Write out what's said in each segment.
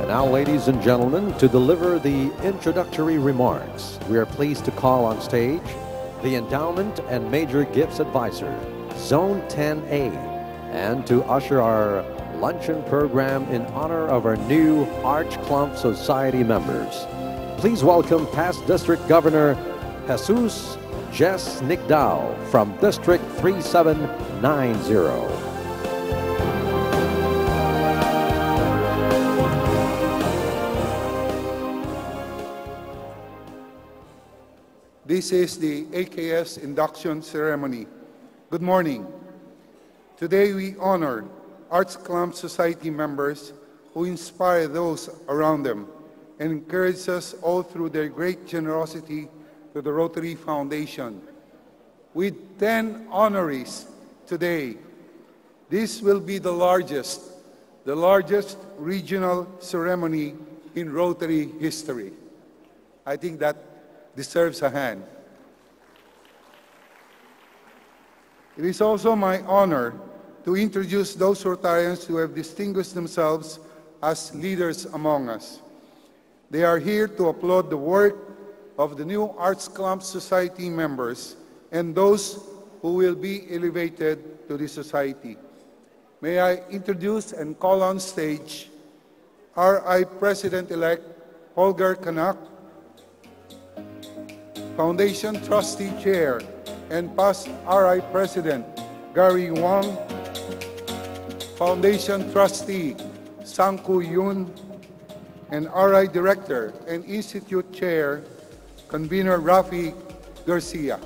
And now, ladies and gentlemen, to deliver the introductory remarks, we are pleased to call on stage the Endowment and Major Gifts Advisor, Zone 10A, and to usher our luncheon program in honor of our new Arch Clump Society members. Please welcome past District Governor Jesus Jess Nigdao from District 3790. This is the AKS induction ceremony. Good morning. Today we honor Arts Clump Society members who inspire those around them and encourage us all through their great generosity to the Rotary Foundation. With 10 honorees today, this will be the largest regional ceremony in Rotary history. I think that deserves a hand. It is also my honor to introduce those Rotarians who have distinguished themselves as leaders among us. They are here to applaud the work of the new Arts Clump Society members and those who will be elevated to the society. May I introduce and call on stage RI President-elect Holger Kanak, Foundation Trustee Chair and past RI President Gary Wang, Foundation Trustee Sangku Yun, and RI Director and Institute Chair Convener Rafi Garcia.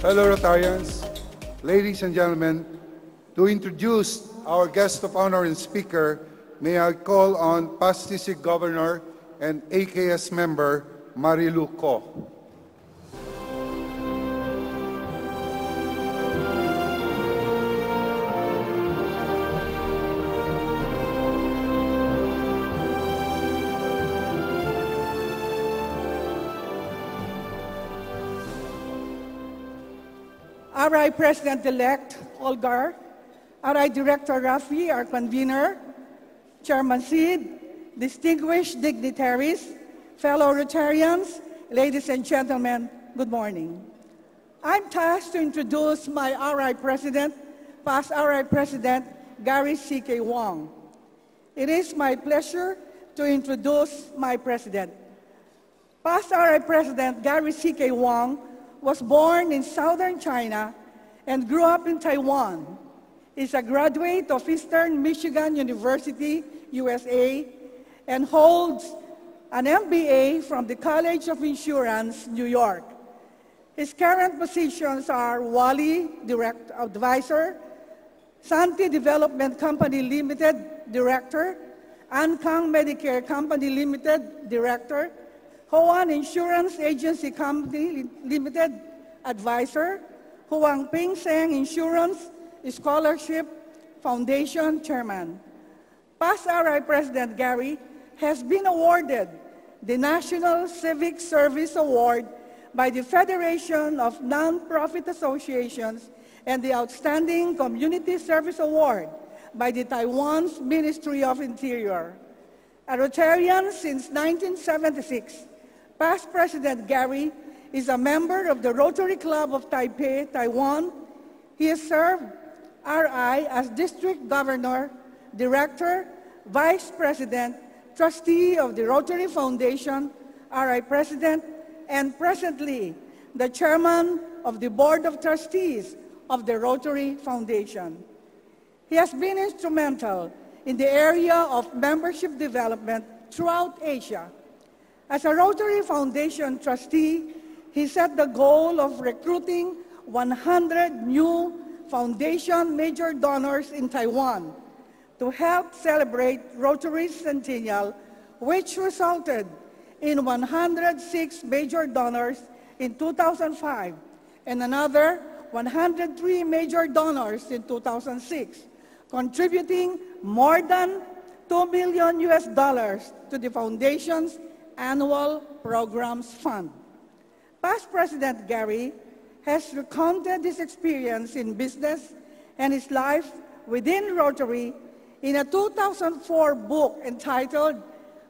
Fellow Rotarians, ladies and gentlemen, to introduce our guest of honor and speaker, may I call on past District Governor and AKS member, Marilu Ko. RI President-elect Olgar, RI Director Rafi, our convener, Chairman Sid, distinguished dignitaries, fellow Rotarians, ladies and gentlemen, good morning. I'm tasked to introduce my RI President, past RI President Gary C.K. Wong. It is my pleasure to introduce my President. Past RI President Gary C.K. Wong was born in southern China and grew up in Taiwan. He's a graduate of Eastern Michigan University, USA, and holds an MBA from the College of Insurance, New York. His current positions are Wali Direct Advisor, Santi Development Company Limited, Director, Ankang Medicare Company Limited, Director, Hoan Insurance Agency Company Limited, Advisor, Huang Ping Seng Insurance Scholarship Foundation Chairman. Past RI President Gary has been awarded the National Civic Service Award by the Federation of Non-Profit Associations and the Outstanding Community Service Award by the Taiwan's Ministry of Interior. A Rotarian since 1976, past President Gary is a member of the Rotary Club of Taipei, Taiwan. He has served RI as District Governor, Director, Vice President, Trustee of the Rotary Foundation, RI President, and presently the Chairman of the Board of Trustees of the Rotary Foundation. He has been instrumental in the area of membership development throughout Asia. As a Rotary Foundation trustee, he set the goal of recruiting 100 new foundation major donors in Taiwan to help celebrate Rotary's centennial, which resulted in 106 major donors in 2005 and another 103 major donors in 2006, contributing more than $2 million to the Foundation's annual programs fund. Past President Gary has recounted his experience in business and his life within Rotary in a 2004 book entitled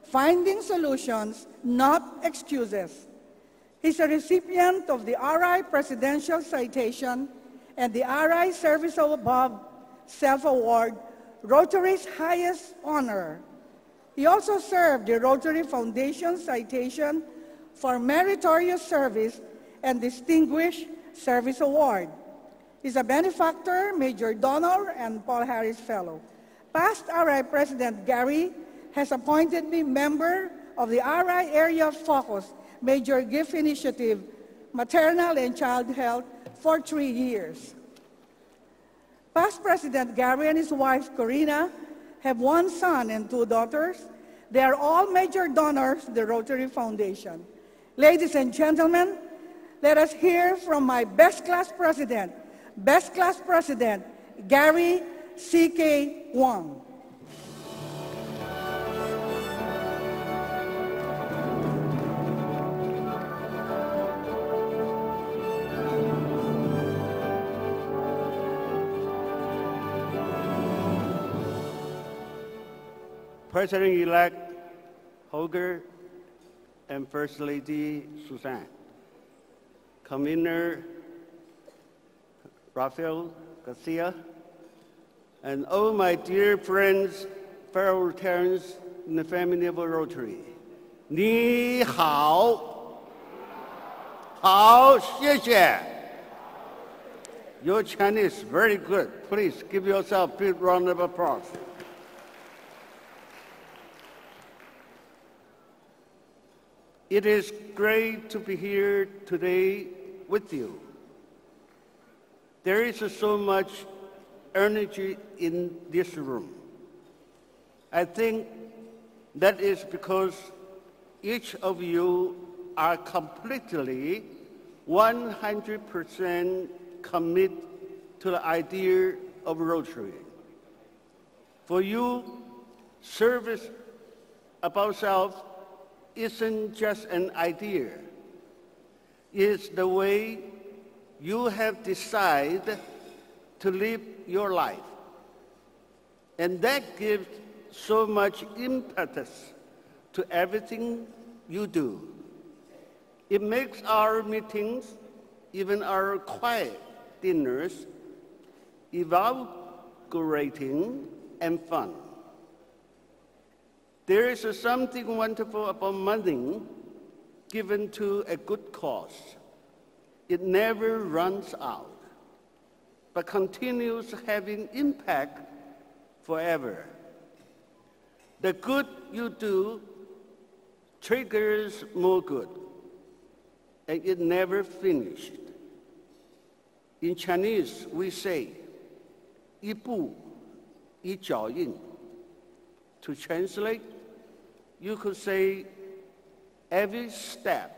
Finding Solutions, Not Excuses. He's a recipient of the RI Presidential Citation and the RI Service Above Self Award, Rotary's highest honor. He also served the Rotary Foundation Citation for Meritorious Service and Distinguished Service Award. He's a benefactor, major donor, and Paul Harris Fellow. Past RI President Gary has appointed me member of the RI Area of Focus Major Gift Initiative, Maternal and Child Health, for 3 years. Past President Gary and his wife, Corina, have 1 son and 2 daughters. They are all major donors to the Rotary Foundation. Ladies and gentlemen, let us hear from my best class president, Gary C.K. Wong. President-elect Holger and First Lady Suzanne, Convener Rafael Garcia, and all my dear friends, fellow Rotarians in the family of Rotary. 你好，好，谢谢。Your Chinese is very good. Please give yourself a big round of applause. It is great to be here today with you. There is so much energy in this room. I think that is because each of you are completely 100% committed to the idea of Rotary. For you, service about self isn't just an idea. It's the way you have decided to live your life. And that gives so much impetus to everything you do. It makes our meetings, even our quiet dinners, invigorating and fun. There is something wonderful about money given to a good cause. It never runs out, but continues having impact forever. The good you do triggers more good, and it never finished. In Chinese, we say, 一步一脚印. To translate, you could say every step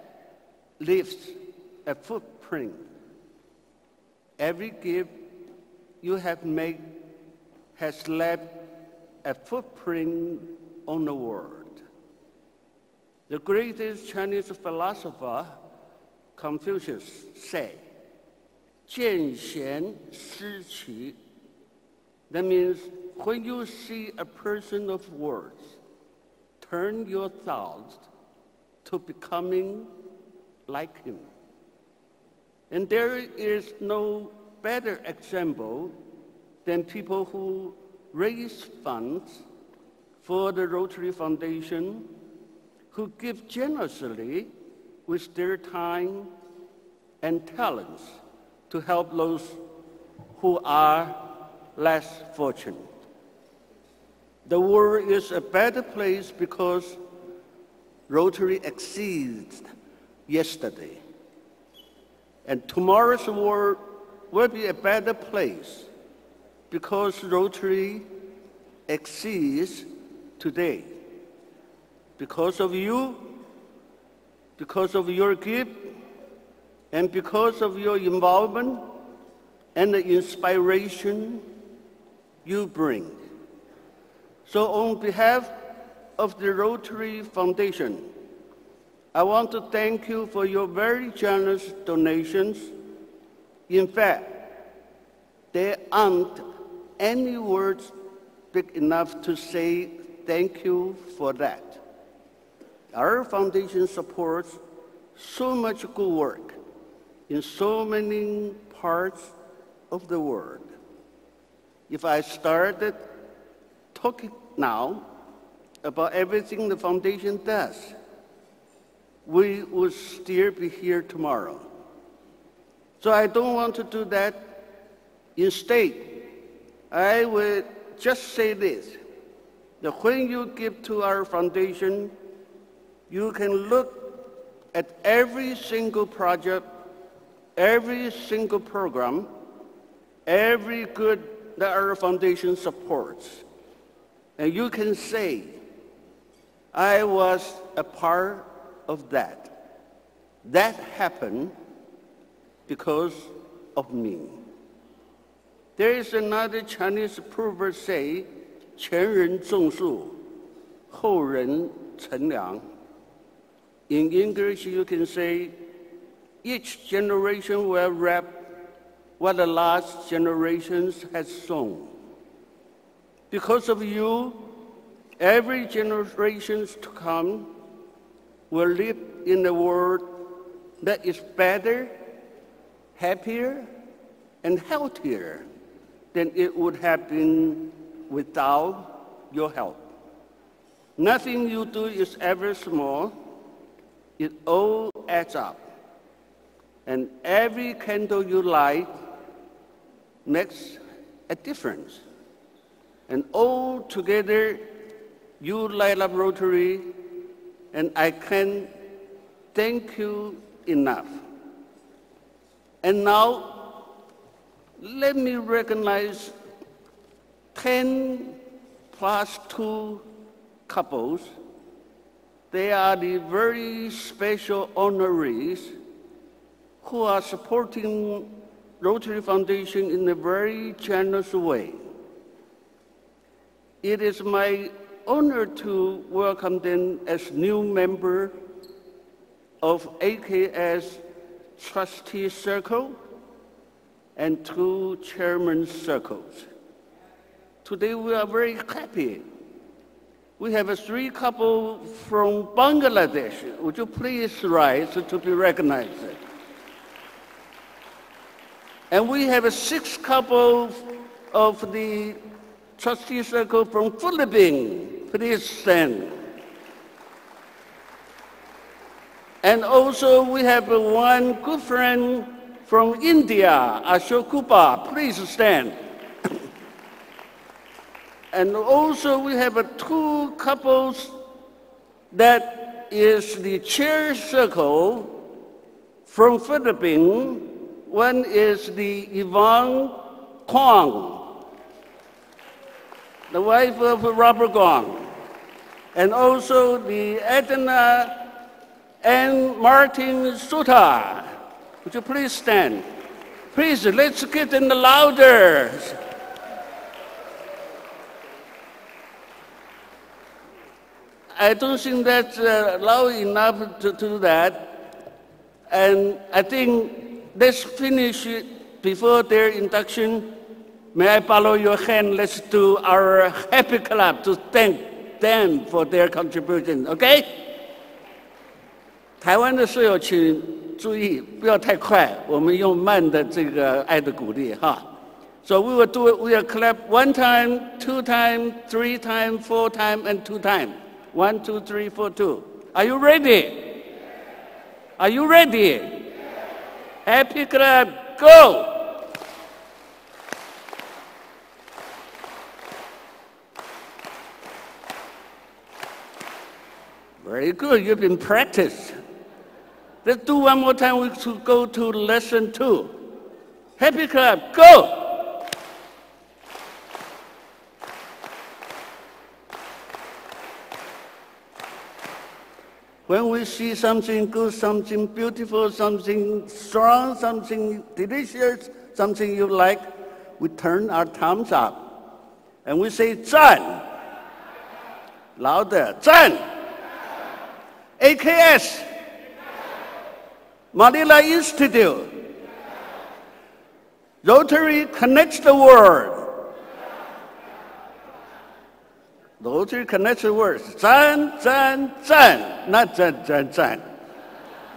leaves a footprint. Every gift you have made has left a footprint on the world. The greatest Chinese philosopher, Confucius, said, 见贤思齐. That means when you see a person of words, turn your thoughts to becoming like him. And there is no better example than people who raise funds for the Rotary Foundation, who give generously with their time and talents to help those who are less fortunate. The world is a better place because Rotary exists yesterday. And tomorrow's world will be a better place because Rotary exists today. Because of you, because of your gift, and because of your involvement and the inspiration you bring. So on behalf of the Rotary Foundation, I want to thank you for your very generous donations. In fact, there aren't any words big enough to say thank you for that. Our foundation supports so much good work in so many parts of the world. If I started talking now about everything the foundation does, we would still be here tomorrow. So I don't want to do that. Instead, I will just say this, that when you give to our foundation, you can look at every single project, every single program, every good that our foundation supports. And you can say, I was a part of that. That happened because of me. There is another Chinese proverb say, 前人种树，后人乘凉. In English, you can say, each generation will reap what the last generation has sown. Because of you, every generation to come will live in a world that is better, happier, and healthier than it would have been without your help. Nothing you do is ever small. It all adds up. And every candle you light makes a difference. And all together, you light up Rotary, and I can't thank you enough. And now, let me recognize 10 plus 2 couples. They are the very special honorees who are supporting Rotary Foundation in a very generous way. It is my honor to welcome them as new member of AKS Trustee Circle and 2 Chairman Circles. Today we are very happy. We have 3 couples from Bangladesh. Would you please rise to be recognized? And we have 6 couples of the Trustee Circle from Philippines. Please stand. And also we have 1 good friend from India, Ashokupa. Please stand. And also we have 2 couples that is the Chair Circle from Philippines. One is the Yvonne Kwang the wife of Robert Gong, and also the Edna and Martin Suta. Would you please stand? Please, let's get in the louder. I don't think that's loud enough to do that. And I think let's finish before their induction. May I borrow your hand? Let's do our happy clap to thank them for their contribution, okay? 台湾的舍友请注意，不要太快，我们用慢的这个爱的鼓励哈。So we will do it. We will clap 1 time, 2 time, 3 time, 4 time, and 2 time. 1, 2, 3, 4, 2. Are you ready? Are you ready? Happy clap, go! Very good, you've been practiced. Let's do one more time. We should go to lesson 2. Happy clap, go! When we see something good, something beautiful, something strong, something delicious, something you like, we turn our thumbs up. And we say, 赞! Louder, 赞! AKS! Manila Institute! Rotary connects the world. Rotary connects the world. 赞, 赞, 赞. Not 赞, 赞, 赞.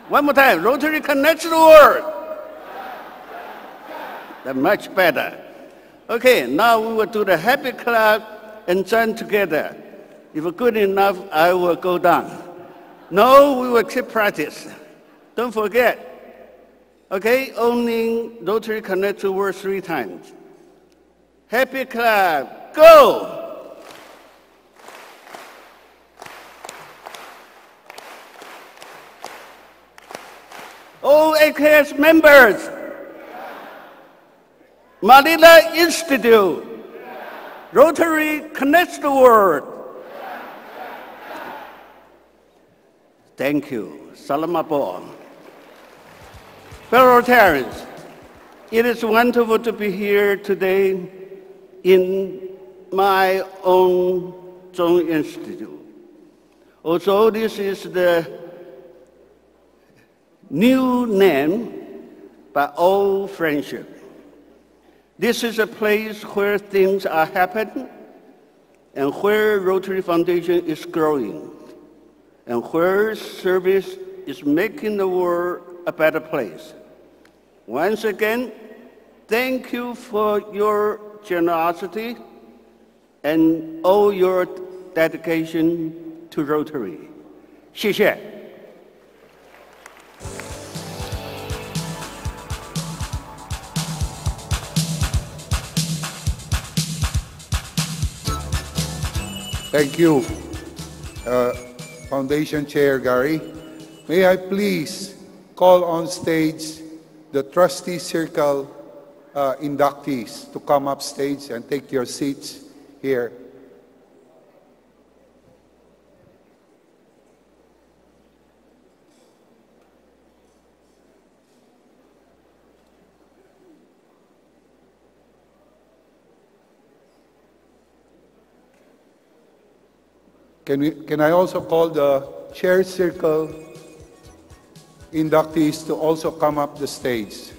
One more time. Rotary connects the world. That's much better. Okay, now we will do the happy clap and 赞 together. If good enough, I will go down. No, we will keep practice. Don't forget. Okay, only Rotary connects the world 3 times. Happy clap, go! All AKS members, Manila Institute, Rotary connects the world. Thank you. Salamat po. Fellow Rotarians, it is wonderful to be here today in my own Zhong Institute. Also, this is the new name, but old friendship. This is a place where things are happening and where Rotary Foundation is growing and where service is making the world a better place. Once again, thank you for your generosity and all your dedication to Rotary. 谢谢。Thank you, Foundation Chair Gary. May I please call on stage the Trustee Circle inductees to come up stage and take your seats here. Can I also call the Chair Circle inductees to also come up the stage?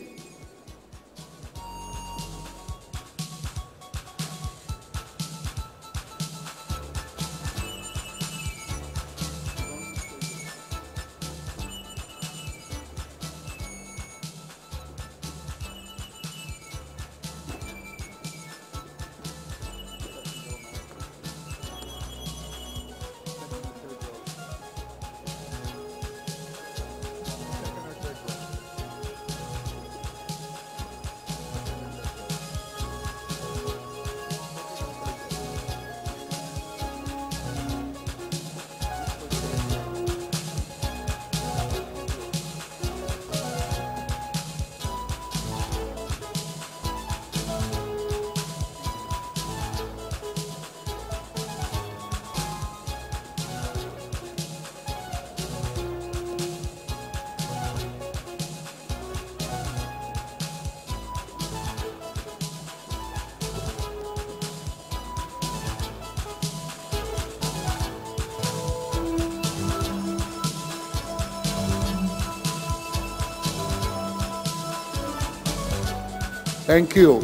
Thank you.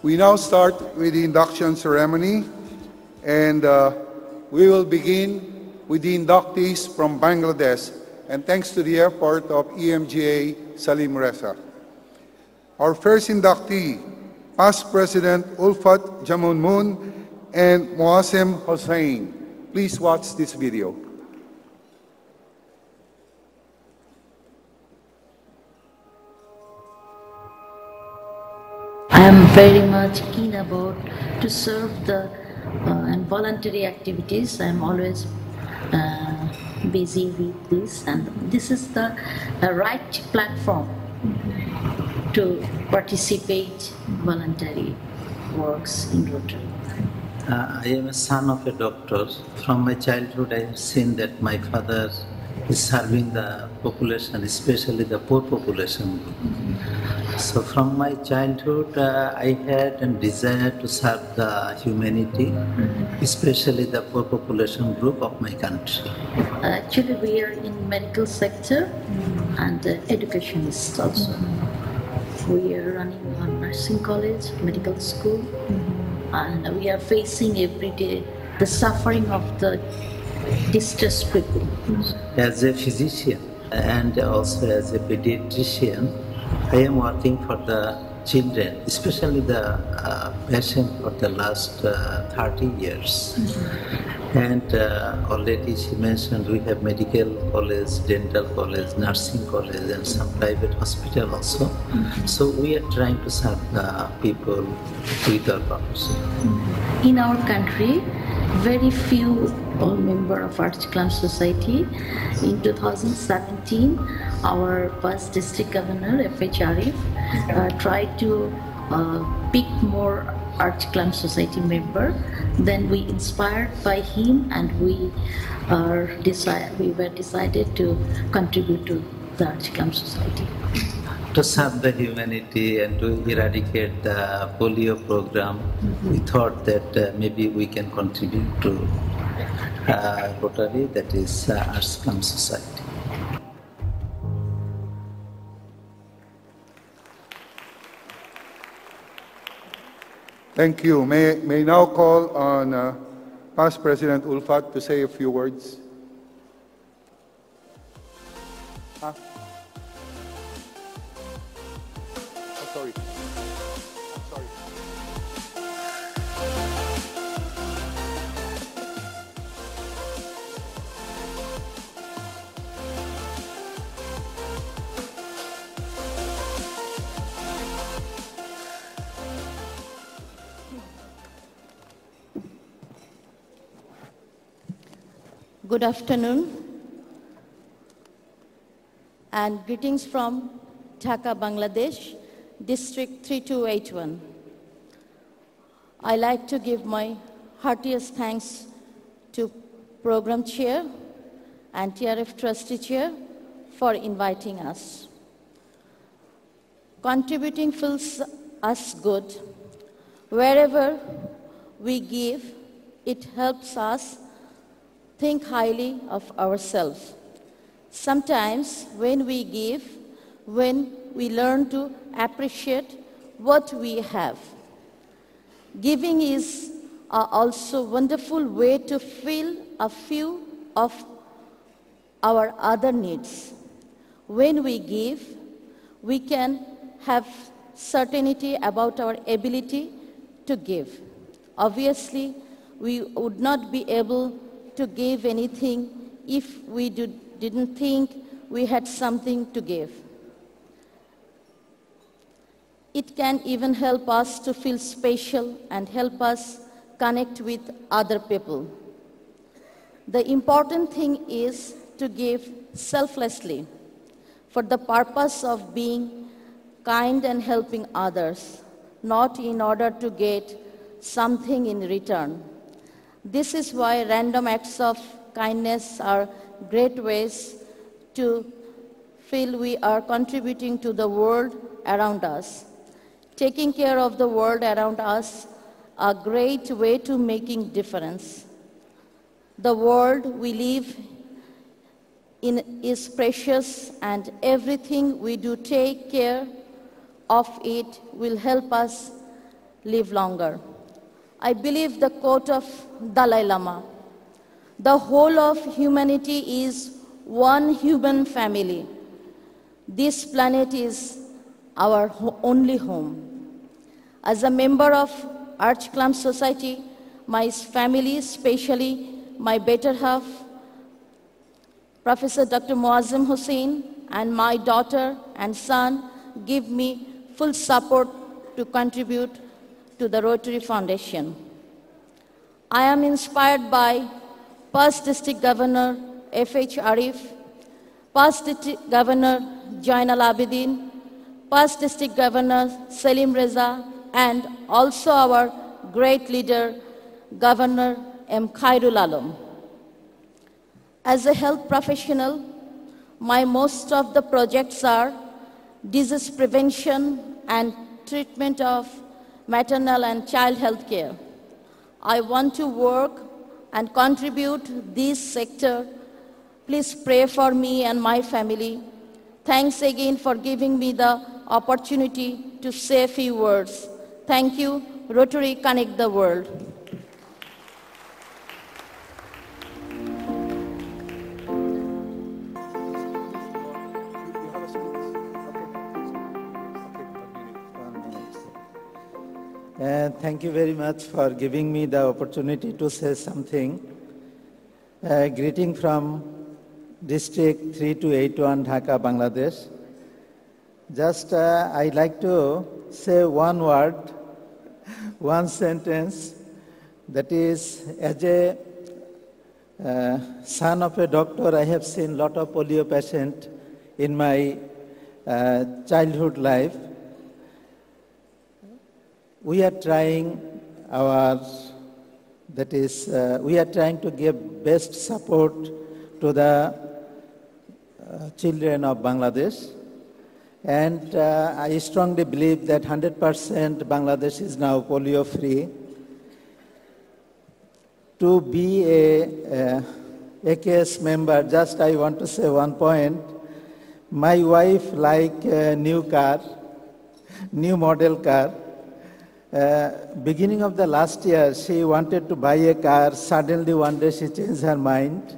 We now start with the induction ceremony, and we will begin with the inductees from Bangladesh, and thanks to the effort of EMGA Salim Reza. Our first inductee, past President Ulfat Jamun Moon and Moassem Hossain. Please watch this video. I am very much keen about to serve the and voluntary activities. I am always busy with this, and this is the right platform to participate voluntary works in Rotary. I am a son of a doctor. From my childhood, I have seen that my father is serving the population, especially the poor population. So from my childhood, I had a desire to serve the humanity, especially the poor population group of my country. Actually, we are in medical sector and educationists also. We are running a nursing college, medical school, and we are facing every day the suffering of the distressed people. As a physician and also as a pediatrician, I am working for the children, especially the patient for the last 30 years. And already she mentioned we have medical college, dental college, nursing college, and some private hospital also. So we are trying to serve the people with our profession. In our country, very few members of Arts Club Society. In 2017, our past district governor, F.H. Arif, tried to pick more Arts Club Society member. Then we inspired by him, and we were decided to contribute to the Arts Club Society. To serve the humanity and to eradicate the polio program, we thought that maybe we can contribute to Rotary, that is Arts Club Society. Thank you. May now call on past President Ulfat to say a few words. Oh, sorry. Sorry. Good afternoon, and greetings from Dhaka, Bangladesh, District 3281. I like to give my heartiest thanks to Program Chair and TRF Trustee Chair for inviting us. Contributing feels us good. Wherever we give, it helps us think highly of ourselves. Sometimes when we give, when we learn to appreciate what we have. Giving is also a wonderful way to fill a few of our other needs. When we give, we can have certainty about our ability to give. Obviously, we would not be able to give anything if we didn't think we had something to give. It can even help us to feel special and help us connect with other people. The important thing is to give selflessly for the purpose of being kind and helping others, not in order to get something in return. This is why random acts of kindness are great ways to feel we are contributing to the world around us. Taking care of the world around us, a great way to making difference. The world we live in is precious, and everything we do take care of it will help us live longer. I believe the quote of Dalai Lama, "The whole of humanity is one human family. This planet is our only home." As a member of Arch Clump Society, my family, especially my better half, Professor Dr. Muazzam Hussain, and my daughter and son give me full support to contribute to the Rotary Foundation. I am inspired by past District Governor F.H. Arif, past District Governor Jainal Abidin, past District Governor Selim Reza, and also our great leader, Governor M. Khairul Alam. As a health professional, my most of the projects are disease prevention and treatment of maternal and child health care. I want to work and contribute this sector. Please pray for me and my family. Thanks again for giving me the opportunity to say a few words. Thank you. Rotary Connect the World. Thank you very much for giving me the opportunity to say something. Greeting from District 3281, Dhaka, Bangladesh. Just I'd like to say one word, one sentence, that is, as a son of a doctor, I have seen a lot of polio patients in my childhood life. We are trying we are trying to give best support to the children of Bangladesh. And I strongly believe that 100% Bangladesh is now polio free. To be a AKS member, just I want to say one point. My wife like a new car, new model car. Beginning of the last year, she wanted to buy a car. Suddenly one day she changed her mind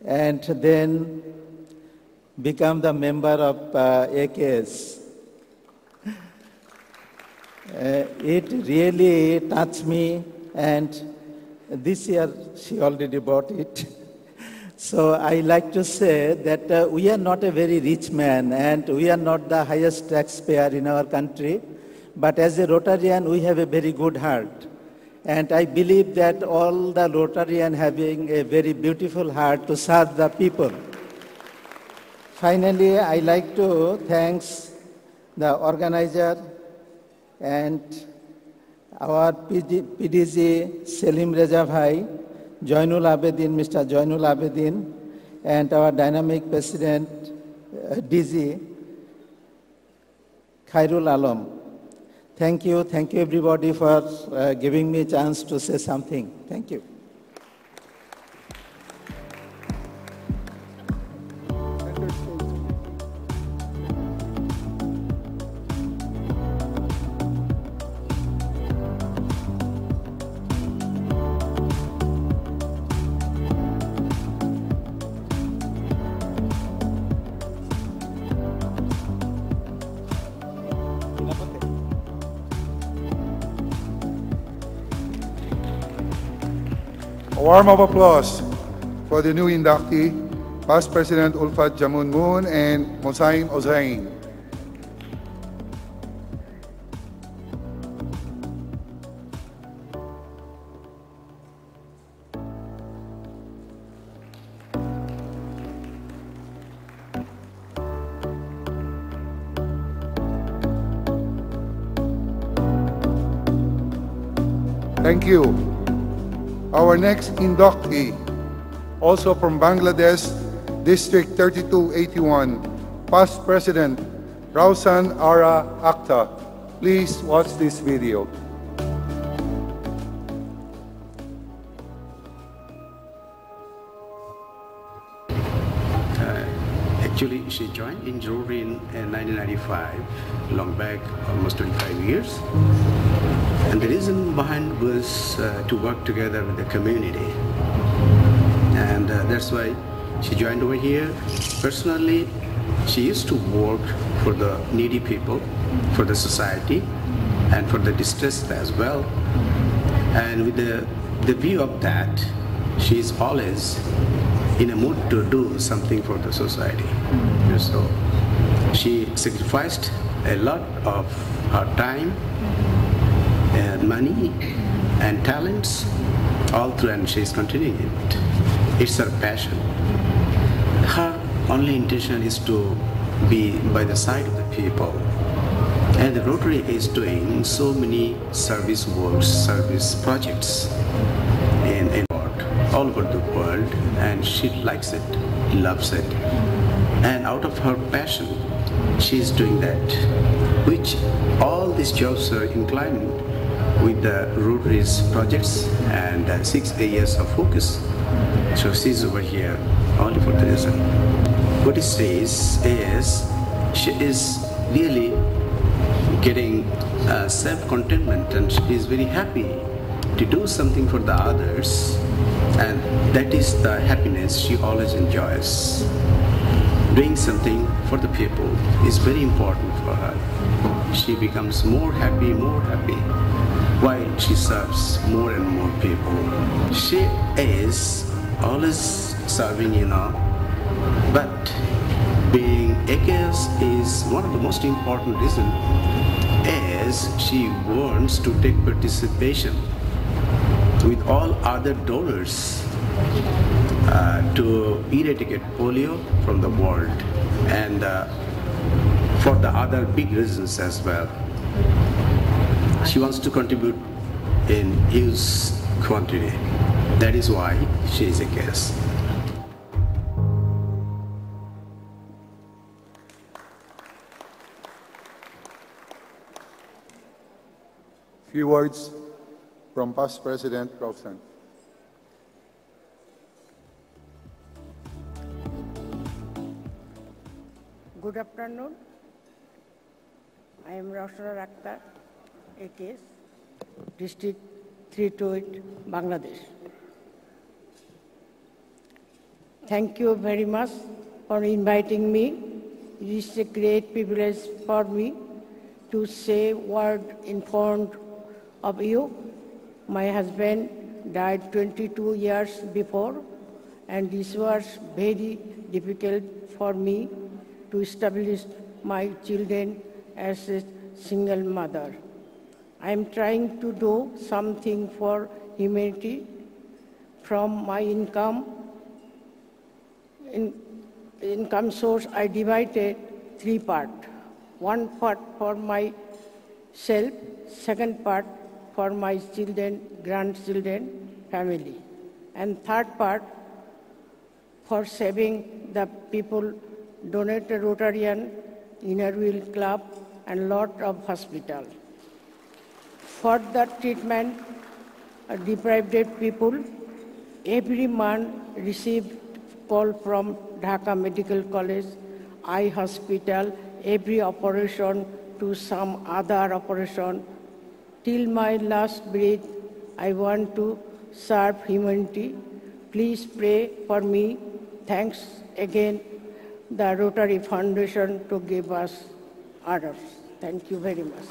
and then become the member of AKS. It really touched me, and this year she already bought it. So I like to say that we are not a very rich man and we are not the highest taxpayer in our country. But as a Rotarian, we have a very good heart. And I believe that all the Rotarians having a very beautiful heart to serve the people. Finally, I like to thank the organizer and our PDG Selim Reza Bhai, Jainul Abidin, Mr. Jainul Abidin, and our dynamic president, DG Khairul Alam. Thank you everybody for giving me a chance to say something. Thank you. A warm of applause for the new inductee, Past President Ulfat Jamun Moon and Mosaim Ozain. Thank you. Our next inductee, also from Bangladesh, District 3281, Past President Rausan Ara Akhtar. Please watch this video. Actually, she joined in Rotary in 1995, long back, almost 25 years. And the reason behind was to work together with the community. And that's why she joined over here. Personally, she used to work for the needy people, for the society, and for the distressed as well. And with the view of that, she is always in a mood to do something for the society. So she sacrificed a lot of her time and money and talents all through, and she is continuing it. It's her passion. Her only intention is to be by the side of the people. And the Rotary is doing so many service works, service projects in all over the world, and she likes it, loves it. And out of her passion, she is doing that, which all these jobs are inclined with the Rotary's projects and 6 areas of focus. So she's over here only for the reason. What it says is she is really getting self-contentment, and she is very happy to do something for the others, and that is the happiness she always enjoys. Doing something for the people is very important for her. She becomes more happy while she serves more and more people. She is always serving, but being AKS is one of the most important reasons, as she wants to take participation with all other donors to eradicate polio from the world, and for the other big reasons as well. She wants to contribute in huge quantity. That is why she is AKS. Few words from past President Rosen. Good afternoon. I am Roshan Akhtar, AKS, District 328, Bangladesh. Thank you very much for inviting me. It is a great privilege for me to say a word in front of you. My husband died 22 years before, and this was very difficult for me to establish my children as a single mother. I am trying to do something for humanity. From my income source, I divided 3 parts. 1 part for myself, 2nd part for my children, grandchildren, family, and 3rd part for saving the people, donated Rotarian, Inner Wheel Club, and lot of hospital. For the treatment of deprived people, every month received call from Dhaka Medical College, eye hospital, every operation to some other operation. Till my last breath, I want to serve humanity. Please pray for me. Thanks again, the Rotary Foundation, to give us orders. Thank you very much.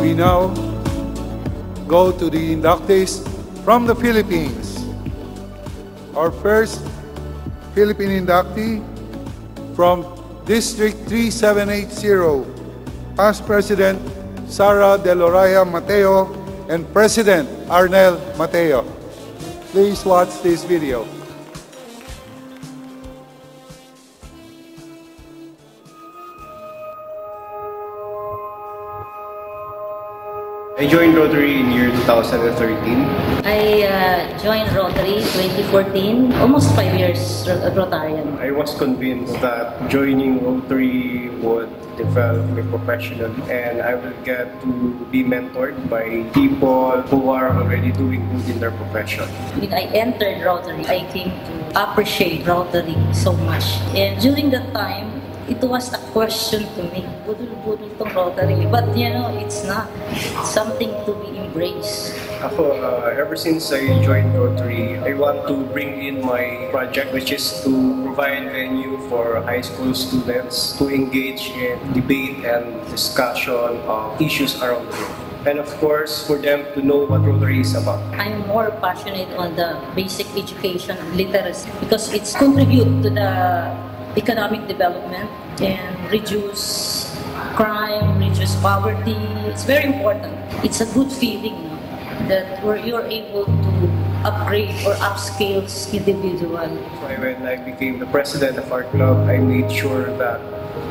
We now go to the inductees from the Philippines. Our first Philippine inductee From District 3780, Past President Sara De Loraya Mateo and President Arnel Mateo. Please watch this video. I joined Rotary in year 2013. I joined Rotary 2014, almost 5 years Rotarian. I was convinced that joining Rotary would develop me professionally and I will get to be mentored by people who are already doing good in their profession. When I entered Rotary, I came to appreciate Rotary so much. And during that time, it was a question to me, budol-budol tong Rotary. But you know, it's not. It's something to be embraced. Ako, ever since I joined Rotary, I want to bring in my project, which is to provide venue for high school students to engage in debate and discussion of issues around the world. And of course, for them to know what Rotary is about. I'm more passionate on the basic education and literacy because it's contribute to the economic development and reduce crime, reduce poverty. It's very important. It's a good feeling, no? That you're able to upgrade or upscale individual. When I became the president of our club, I made sure that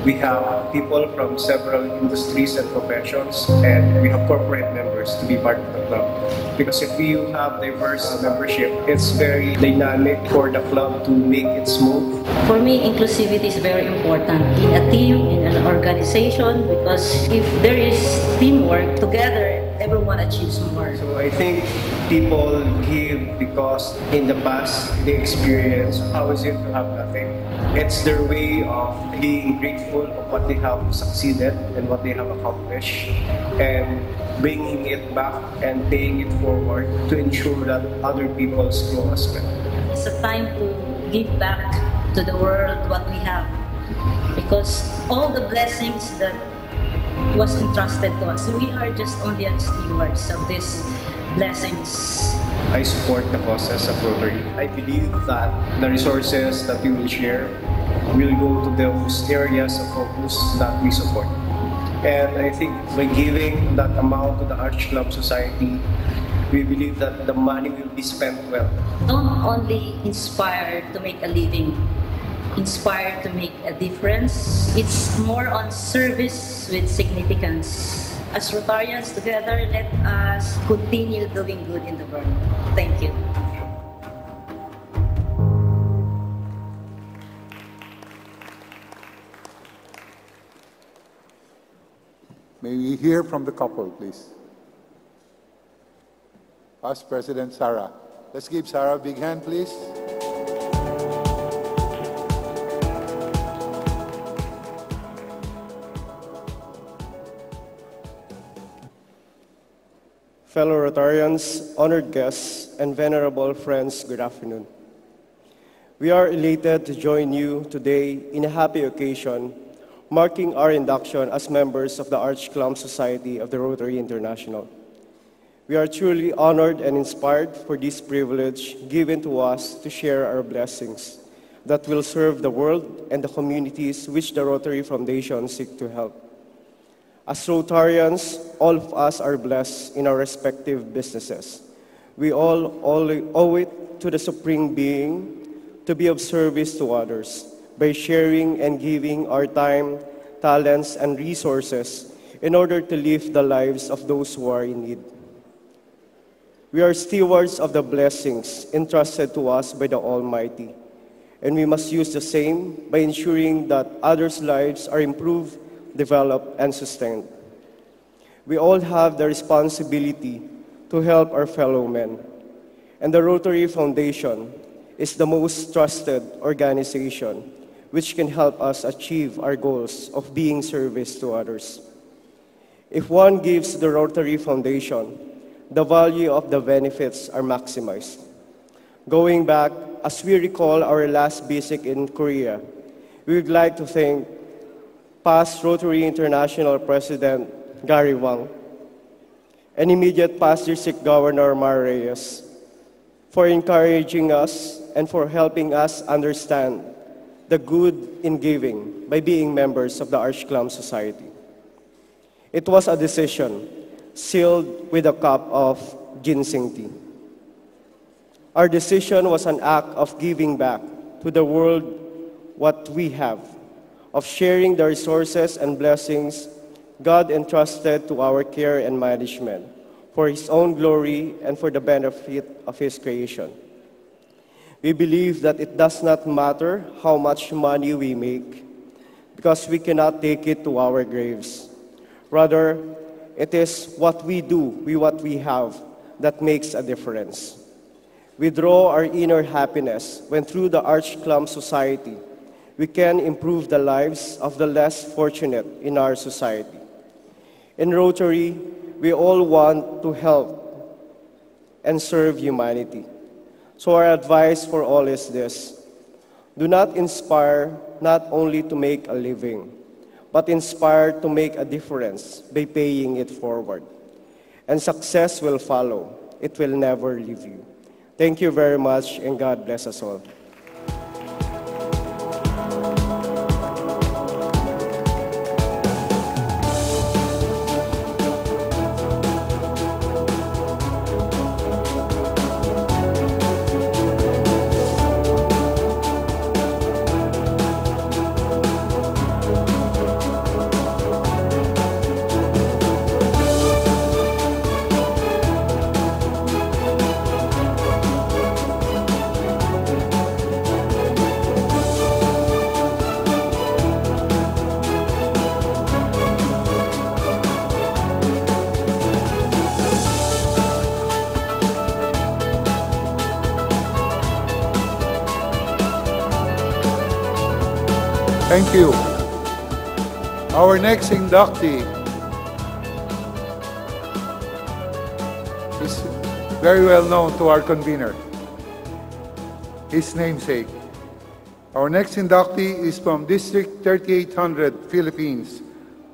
we have people from several industries and professions, and we have corporate members to be part of the club. Because if you have diverse membership, it's very dynamic for the club to make it smooth. For me, inclusivity is very important in a team, in an organization, because if there is teamwork, together, everyone achieves more. So I think people give because in the past they experience how is it to have nothing. It's their way of being grateful of what they have succeeded and what they have accomplished and bringing it back and paying it forward to ensure that other people's grow as well. It's a time to give back to the world what we have because all the blessings that was entrusted to us, we are just only stewards of these blessings. I support the causes of Rotary. I believe that the resources that we will share will go to those areas of focus that we support. And I think by giving that amount to the Arch Club Society, we believe that the money will be spent well. Don't only inspire to make a living, inspire to make a difference. It's more on service with significance. As Rotarians together, let us continue doing good in the world. Thank you. May we hear from the couple, please? Past President Sara. Let's give Sara a big hand, please. Fellow Rotarians, honored guests, and venerable friends, good afternoon. We are elated to join you today in a happy occasion, marking our induction as members of the Arch Club Society of the Rotary International. We are truly honored and inspired for this privilege given to us to share our blessings that will serve the world and the communities which the Rotary Foundation seek to help. As Rotarians, all of us are blessed in our respective businesses. We all owe it to the Supreme Being to be of service to others by sharing and giving our time, talents, and resources in order to live the lives of those who are in need. We are stewards of the blessings entrusted to us by the Almighty, and we must use the same by ensuring that others' lives are improved, developed, and sustained. We all have the responsibility to help our fellow men, and the Rotary Foundation is the most trusted organization which can help us achieve our goals of being service to others. If one gives the Rotary Foundation, the value of the benefits are maximized. Going back, as we recall our last visit in Korea, we would like to thank past Rotary International President Gary Wang and immediate past District Governor Marriott for encouraging us and for helping us understand the good in giving by being members of the Arch Clam Society. It was a decision sealed with a cup of ginseng tea. Our decision was an act of giving back to the world what we have, of sharing the resources and blessings God entrusted to our care and management for His own glory and for the benefit of His creation. We believe that it does not matter how much money we make, because we cannot take it to our graves. Rather, it is what we do with what we have that makes a difference. We draw our inner happiness when through the Arch Clam Society, we can improve the lives of the less fortunate in our society. In Rotary, we all want to help and serve humanity. So our advice for all is this: do not inspire not only to make a living, but inspire to make a difference by paying it forward. And success will follow. It will never leave you. Thank you very much, and God bless us all. Thank you. Our next inductee is very well known to our convener, his namesake. Our next inductee is from District 3800, Philippines,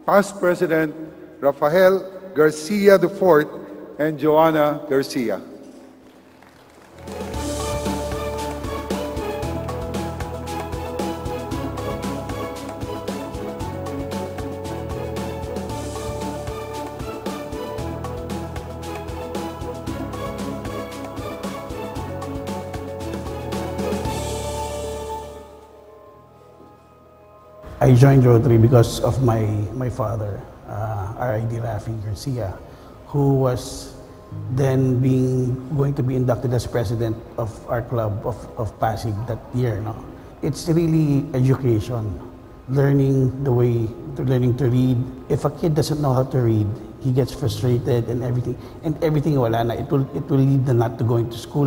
past President Rafael Garcia IV and Joanna Garcia. I joined Rotary because of my father, R.I.D. Rafi Garcia, who was then going to be inducted as president of our club of Pasig that year. No? It's really education, learning to read. If a kid doesn't know how to read, he gets frustrated and everything wala na. It will lead them not to going to school,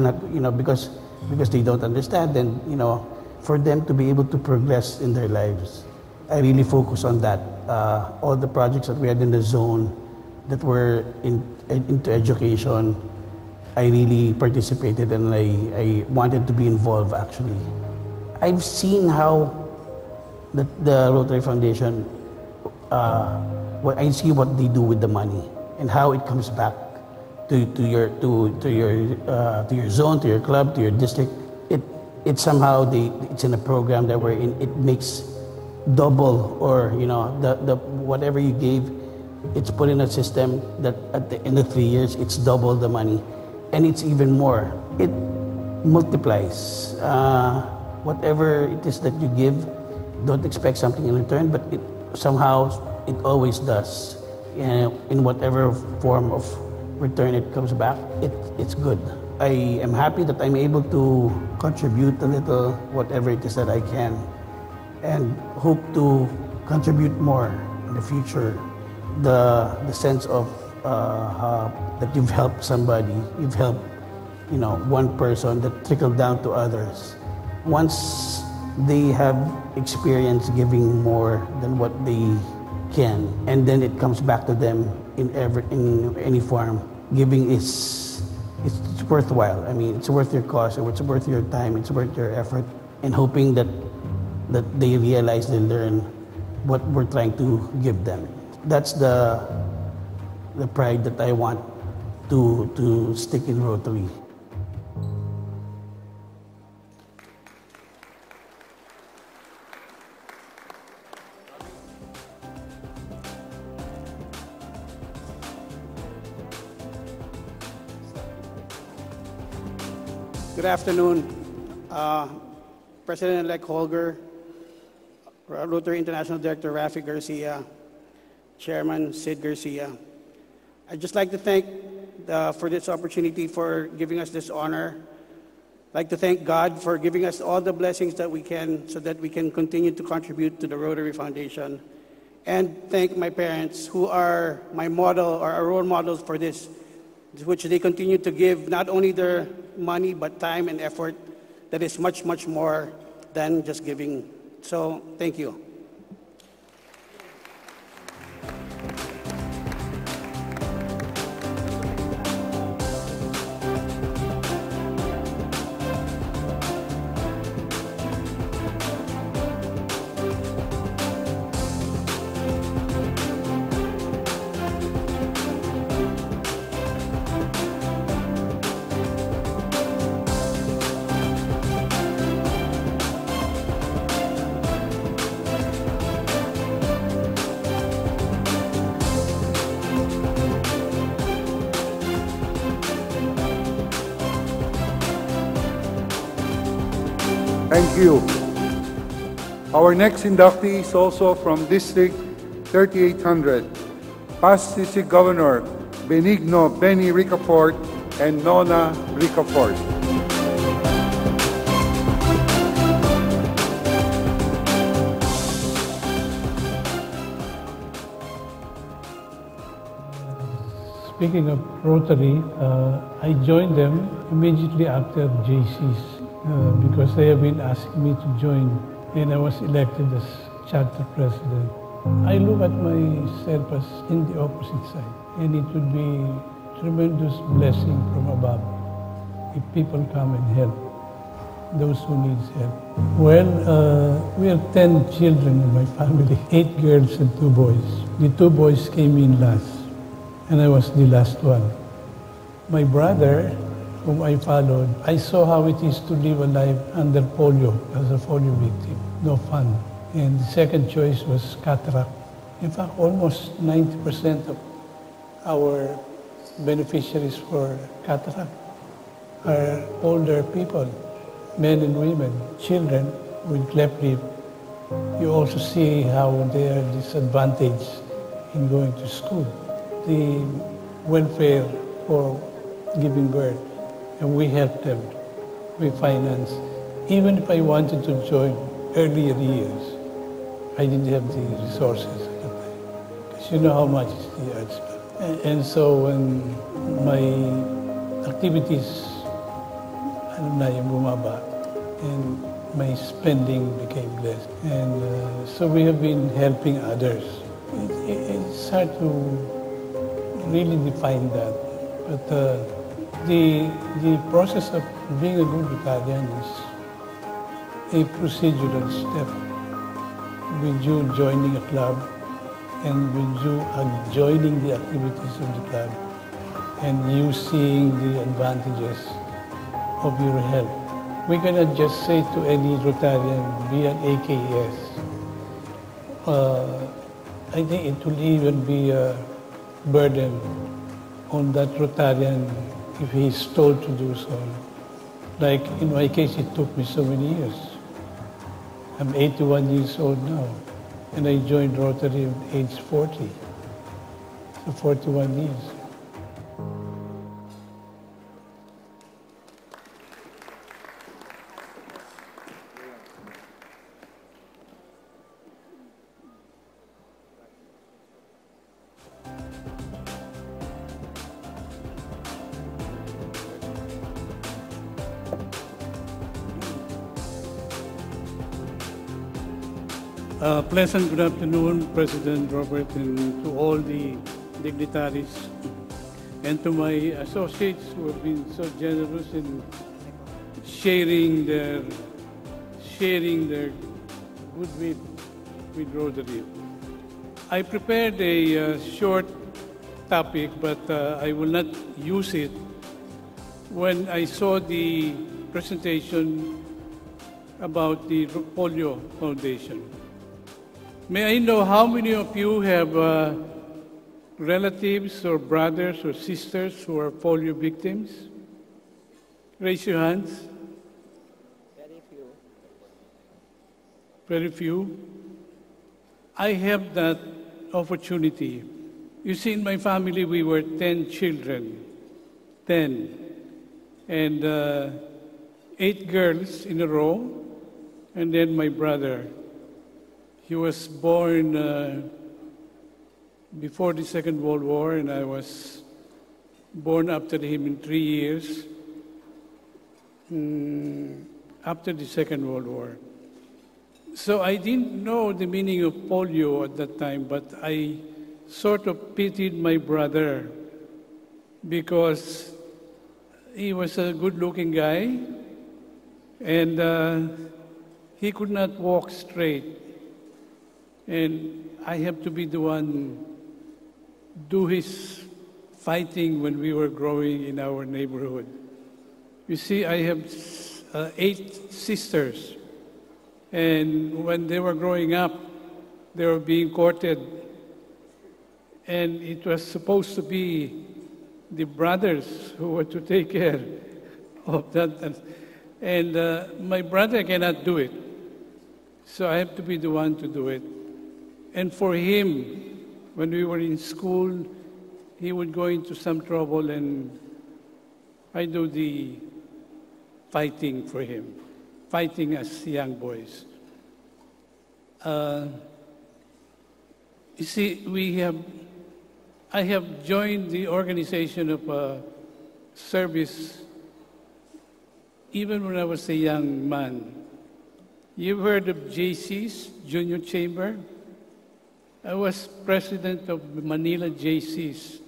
because they don't understand, and for them to be able to progress in their lives. I really focus on that. All the projects that we had in the zone that were into education, I really participated, and I wanted to be involved actually. I've seen how the Rotary Foundation, I see what they do with the money and how it comes back to your zone, to your club, to your district. It somehow it's in a program that we're in. It makes double, or the whatever you gave, it's put in a system that at the end of 3 years it's double the money, and it's even more. It multiplies. Whatever it is that you give, don't expect something in return, but somehow it always does. In whatever form of return it comes back, it's good. I am happy that I'm able to contribute a little, whatever it is that I can, and hope to contribute more in the future. The sense of that you've helped somebody, you've helped one person, that trickled down to others. Once they have experienced giving more than what they can, and then it comes back to them in any form, giving it's worthwhile. I mean, it's worth your cost, it's worth your time, it's worth your effort, and hoping that they realize, they learn what we're trying to give them. That's the pride that I want to stick in Rotary. Good afternoon, President-elect Holger, Rotary International Director Rafi Garcia, Chairman Sid Garcia. I'd just like to thank for this opportunity for giving us this honor. I'd like to thank God for giving us all the blessings that we can so that we can continue to contribute to the Rotary Foundation. And thank my parents who are my model or our role models for this, which they continue to give not only their money but time and effort that is much, much more than just giving. So thank you. Thank you. Our next inductee is also from District 3800, past District Governor Benigno Benny Ricafort and Nona Ricafort. Speaking of Rotary, I joined them immediately after JC's because they have been asking me to join, and I was elected as charter president. I look at myself as in the opposite side, and it would be tremendous blessing from above if people come and help those who need help. Well, we have 10 children in my family, 8 girls and 2 boys. The 2 boys came in last, and I was the last one. My brother, whom I followed, I saw how it is to live a life under polio as a polio victim. No fun. And the second choice was cataract. In fact, almost 90% of our beneficiaries for cataract are older people, men and women, children with cleft lip. You also see how they are disadvantaged in going to school. The welfare for giving birth, and we help them. We finance. Even if I wanted to join earlier years, I didn't have the resources at the time. Because you know how much is the arts. And so when my activities, bumaba, and my spending became less. And so we have been helping others. It's hard to really define that. But the process of being a good Rotarian is a procedural step. With you joining a club and with you joining the activities of the club and you seeing the advantages of your help. We cannot just say to any Rotarian, be an AKS. I think it will even be a burden on that Rotarian if he is told to do so. Like in my case, it took me so many years. I'm 81 years old now, and I joined Rotary at age 40, so 41 years. Pleasant good afternoon, President Robert, and to all the dignitaries, and to my associates who have been so generous in sharing their goodwill with Rotary. I prepared a short topic, but I will not use it. When I saw the presentation about the Polio Foundation, may I know how many of you have relatives or brothers or sisters who are polio victims? Raise your hands. Very few. Very few. I have that opportunity. You see, in my family, we were 10 children. 10. And 8 girls in a row. And then my brother. He was born before the Second World War, and I was born after him in 3 years after the Second World War. So I didn't know the meaning of polio at that time, but I sort of pitied my brother because he was a good-looking guy, and he could not walk straight. And I have to be the one do his fighting when we were growing in our neighborhood. You see, I have 8 sisters. And when they were growing up, they were being courted. And it was supposed to be the brothers who were to take care of that. And my brother cannot do it. So I have to be the one to do it. And for him, when we were in school, he would go into some trouble, and I do the fighting for him, fighting as young boys. You see, I have joined the organization of service even when I was a young man. You've heard of JC's, Junior Chamber? I was president of Manila JC's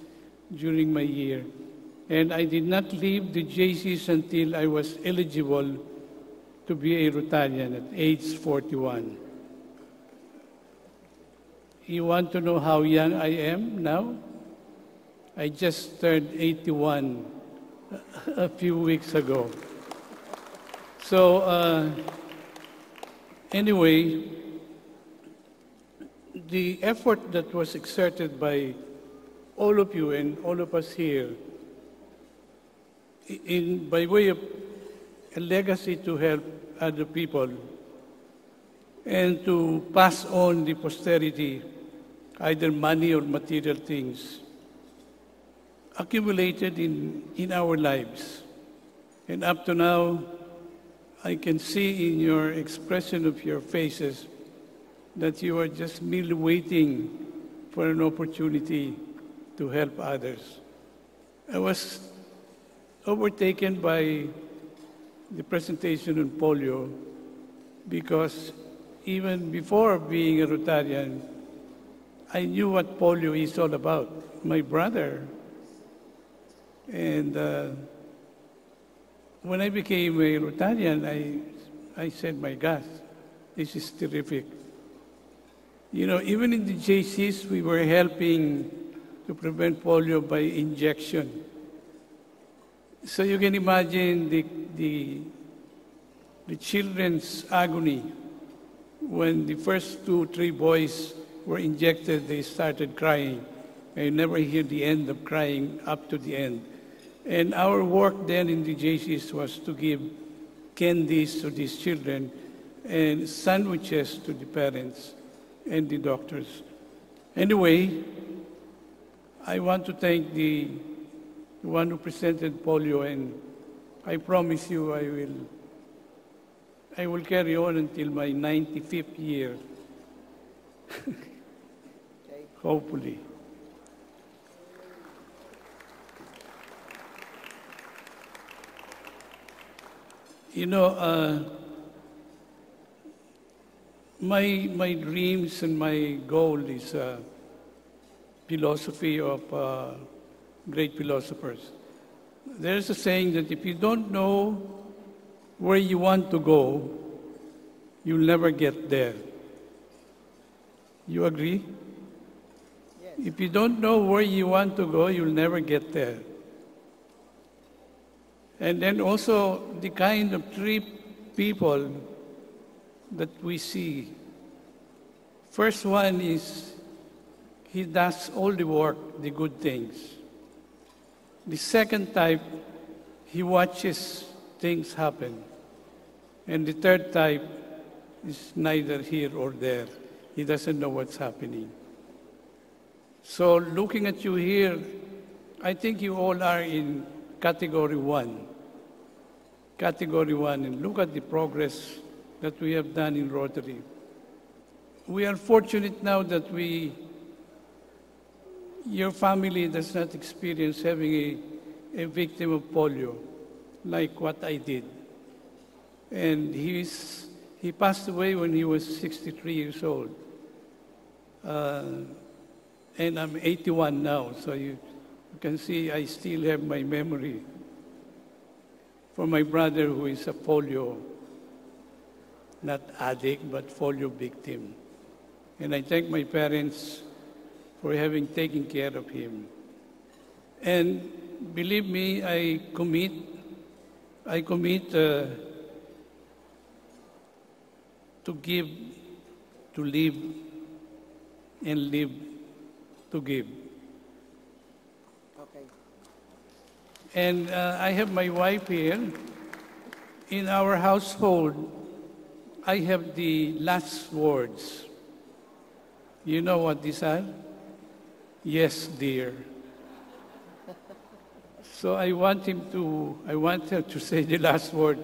during my year. And I did not leave the JC's until I was eligible to be a Rotarian at age 41. You want to know how young I am now? I just turned 81 a few weeks ago. So anyway, the effort that was exerted by all of you and all of us here by way of a legacy to help other people and to pass on the posterity, either money or material things, accumulated in our lives. And up to now, I can see in your expression of your faces that you are just merely waiting for an opportunity to help others. I was overtaken by the presentation on polio because even before being a Rotarian, I knew what polio is all about. My brother. And when I became a Rotarian, I said, my gosh, this is terrific. You know, even in the JCs, we were helping to prevent polio by injection. So you can imagine the children's agony when the first 2 or 3 boys were injected. They started crying. I never hear the end of crying up to the end. And our work then in the JCs was to give candies to these children and sandwiches to the parents and the doctors. Anyway, I want to thank the one who presented polio, and I promise you I will carry on until my 95th year, hopefully. You know, my dreams and my goal is philosophy of great philosophers. There's a saying that if you don't know where you want to go, you'll never get there. You agree? Yes. If you don't know where you want to go, you'll never get there. And then also the kind of 3 people that we see. First one is he does all the work, the good things. The second type, he watches things happen. And the third type is neither here or there. He doesn't know what's happening. So looking at you here, I think you all are in category 1. Category 1, and look at the progress that we have done in Rotary. We are fortunate now that your family does not experience having a victim of polio, like what I did. And he passed away when he was 63 years old. And I'm 81 now, so you can see I still have my memory for my brother who is a polio, not addict, but polio victim. And I thank my parents for having taken care of him. And believe me, I commit to give, to live, and live to give. Okay. And I have my wife here. In our household, I have the last words. You know what these are? Yes, dear. So I want her to say the last word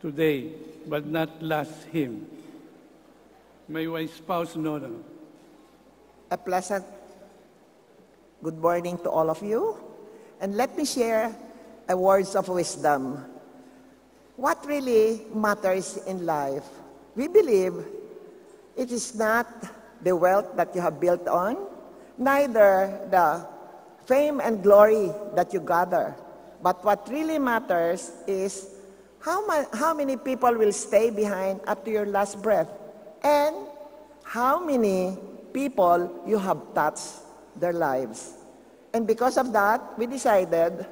today, but not last him. My wife's spouse, Nona. A pleasant good morning to all of you. And let me share a words of wisdom. What really matters in life? We believe it is not the wealth that you have built on, neither the fame and glory that you gather. But what really matters is how many people will stay behind up to your last breath, and how many people you have touched their lives. And because of that, we decided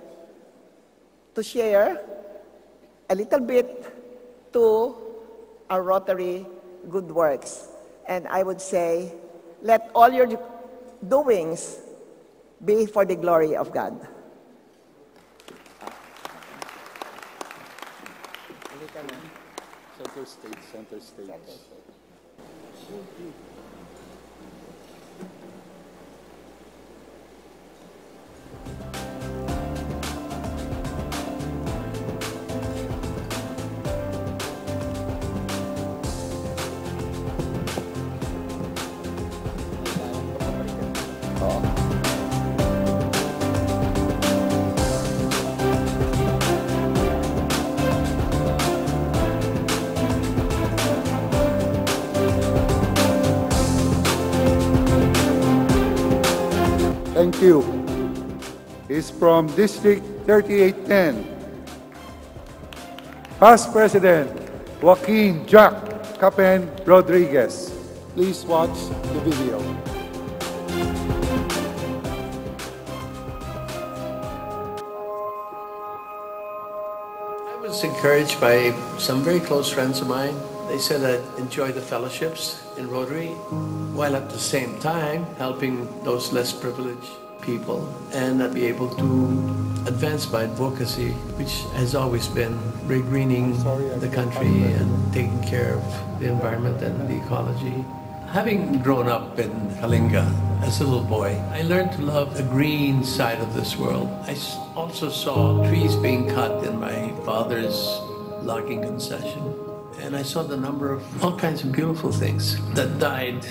to share a little bit to our Rotary good works. And I would say, let all your doings be for the glory of God. Center stage, center stage. Thank you. Is from District 3810. Past President Joaquin Jack Capen Rodriguez. Please watch the video. I was encouraged by some very close friends of mine. They said I'd enjoy the fellowships in Rotary, while at the same time helping those less privileged people, and I'd be able to advance my advocacy, which has always been greening the country and taking care of the environment and the ecology. Having grown up in Kalinga as a little boy, I learned to love the green side of this world. I also saw trees being cut in my father's logging concession. And I saw the number of all kinds of beautiful things that died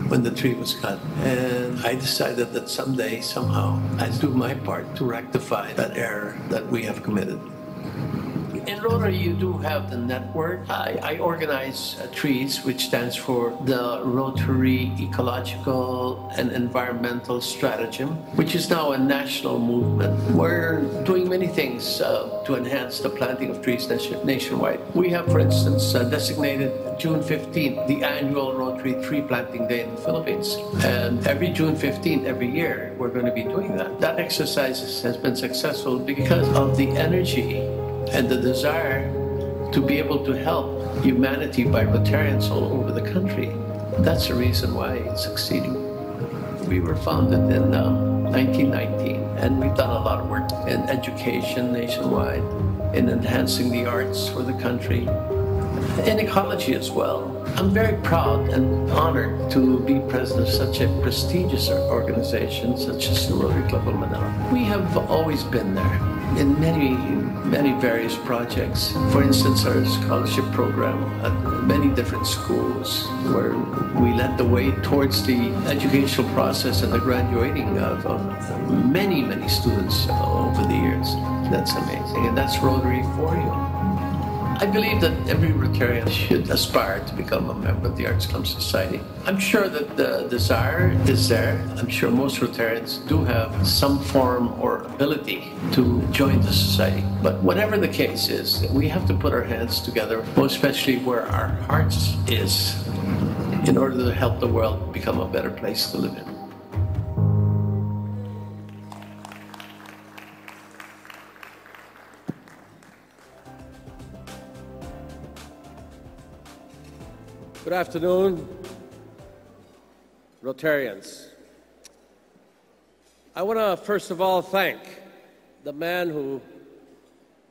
when the tree was cut. And I decided that someday, somehow, I'd do my part to rectify that error that we have committed. In Rotary, you do have the network. I organize TREES, which stands for the Rotary Ecological and Environmental Stratagem, which is now a national movement. We're doing many things to enhance the planting of trees nationwide. We have, for instance, designated June 15th, the annual Rotary Tree Planting Day in the Philippines. And every June 15th, every year, we're going to be doing that. That exercise has been successful because of the energy and the desire to be able to help humanity by Rotarians all over the country. That's the reason why it's succeeding. We were founded in 1919, and we've done a lot of work in education nationwide, in enhancing the arts for the country and ecology as well. I'm very proud and honored to be president of such a prestigious organization such as the Rotary Club of Manila. We have always been there in many various projects. For instance, our scholarship program at many different schools where we led the way towards the educational process and the graduating of many students over the years. That's amazing, and that's Rotary for you. I believe that every Rotarian should aspire to become a member of the Arts Club Society. I'm sure that the desire is there. I'm sure most Rotarians do have some form or ability to join the society. But whatever the case is, we have to put our hands together, most especially where our hearts is, in order to help the world become a better place to live in. Good afternoon, Rotarians. I want to first of all thank the man who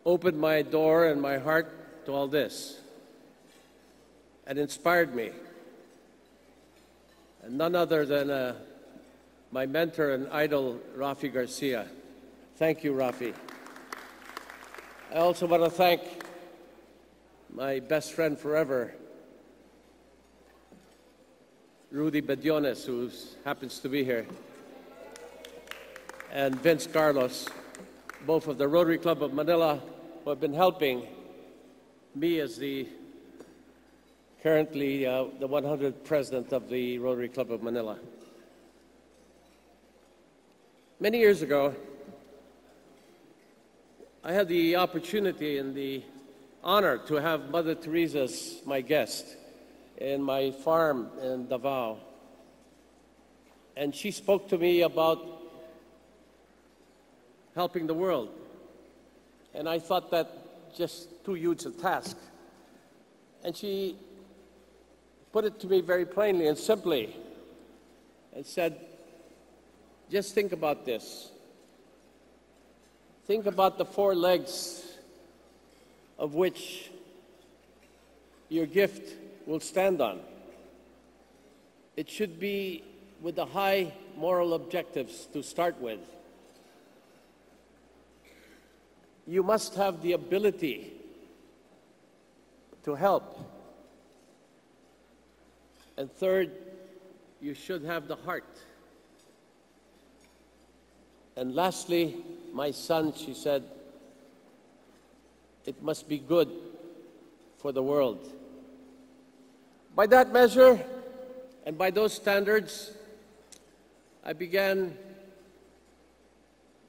opened my door and my heart to all this and inspired me, and none other than my mentor and idol, Rafi Garcia. Thank you, Rafi. I also want to thank my best friend forever, Rudy Bediones, who happens to be here, and Vince Carlos, both of the Rotary Club of Manila, who have been helping me as currently the 100th president of the Rotary Club of Manila. Many years ago, I had the opportunity and the honor to have Mother Teresa as my guest in my farm in Davao. And she spoke to me about helping the world. And I thought that just too huge a task. And she put it to me very plainly and simply and said, just think about this. Think about the four legs of which your gift will stand on. It should be with the high moral objectives to start with. You must have the ability to help. And third, you should have the heart. And lastly, my son, she said, it must be good for the world. By that measure and by those standards, I began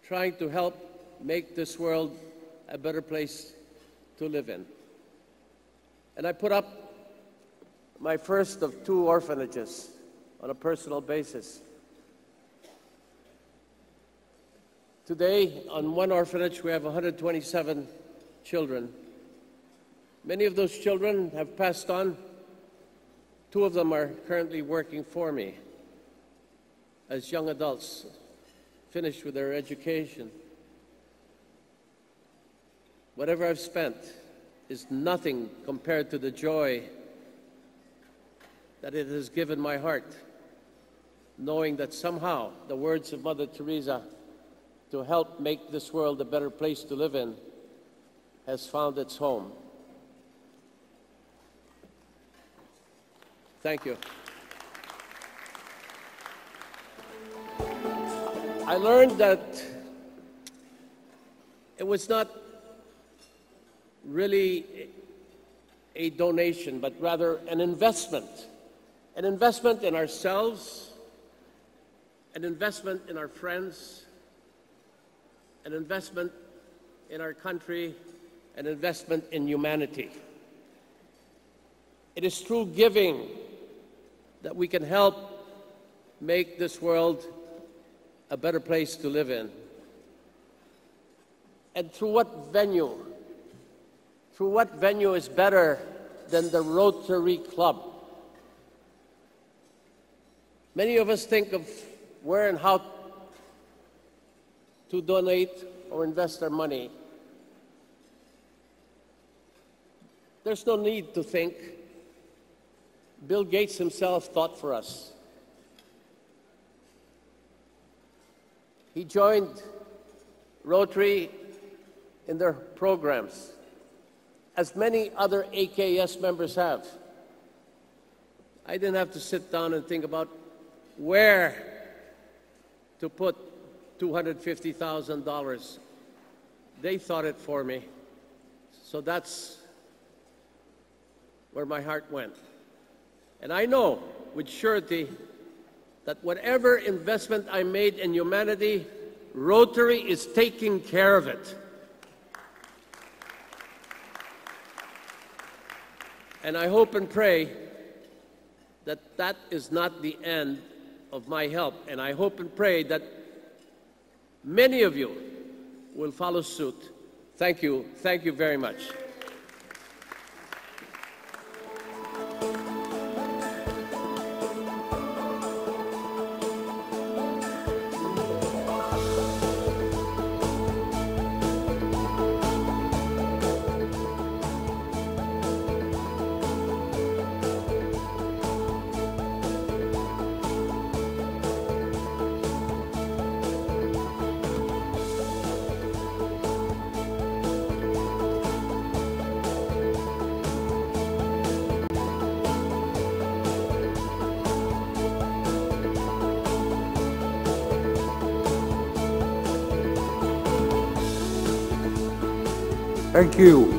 trying to help make this world a better place to live in. And I put up my first of 2 orphanages on a personal basis. Today, on one orphanage, we have 127 children. Many of those children have passed on. 2 of them are currently working for me as young adults, finished with their education. Whatever I've spent is nothing compared to the joy that it has given my heart, knowing that somehow the words of Mother Teresa to help make this world a better place to live in has found its home. Thank you. I learned that it was not really a donation, but rather an investment in ourselves, an investment in our friends, an investment in our country, an investment in humanity. It is through giving that we can help make this world a better place to live in. And through what venue? Through what venue is better than the Rotary Club? Many of us think of where and how to donate or invest our money. There's no need to think. Bill Gates himself thought for us. He joined Rotary in their programs, as many other AKS members have. I didn't have to sit down and think about where to put $250,000. They thought it for me. So that's where my heart went. And I know with surety that whatever investment I made in humanity, Rotary is taking care of it. And I hope and pray that that is not the end of my help. And I hope and pray that many of you will follow suit. Thank you. Thank you very much. Thank you.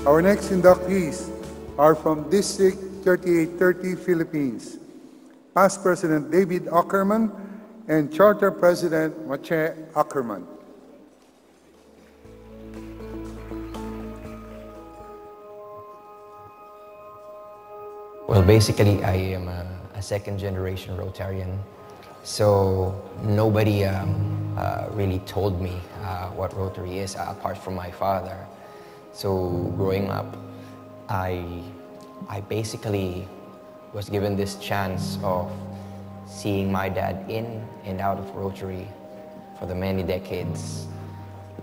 Our next inductees are from District 3830, Philippines. Past President David Ackerman and Charter President Mache Ackerman. Well, basically, I am a second-generation Rotarian, so nobody really told me what Rotary is, apart from my father. So growing up, I basically was given this chance of seeing my dad in and out of Rotary for the many decades.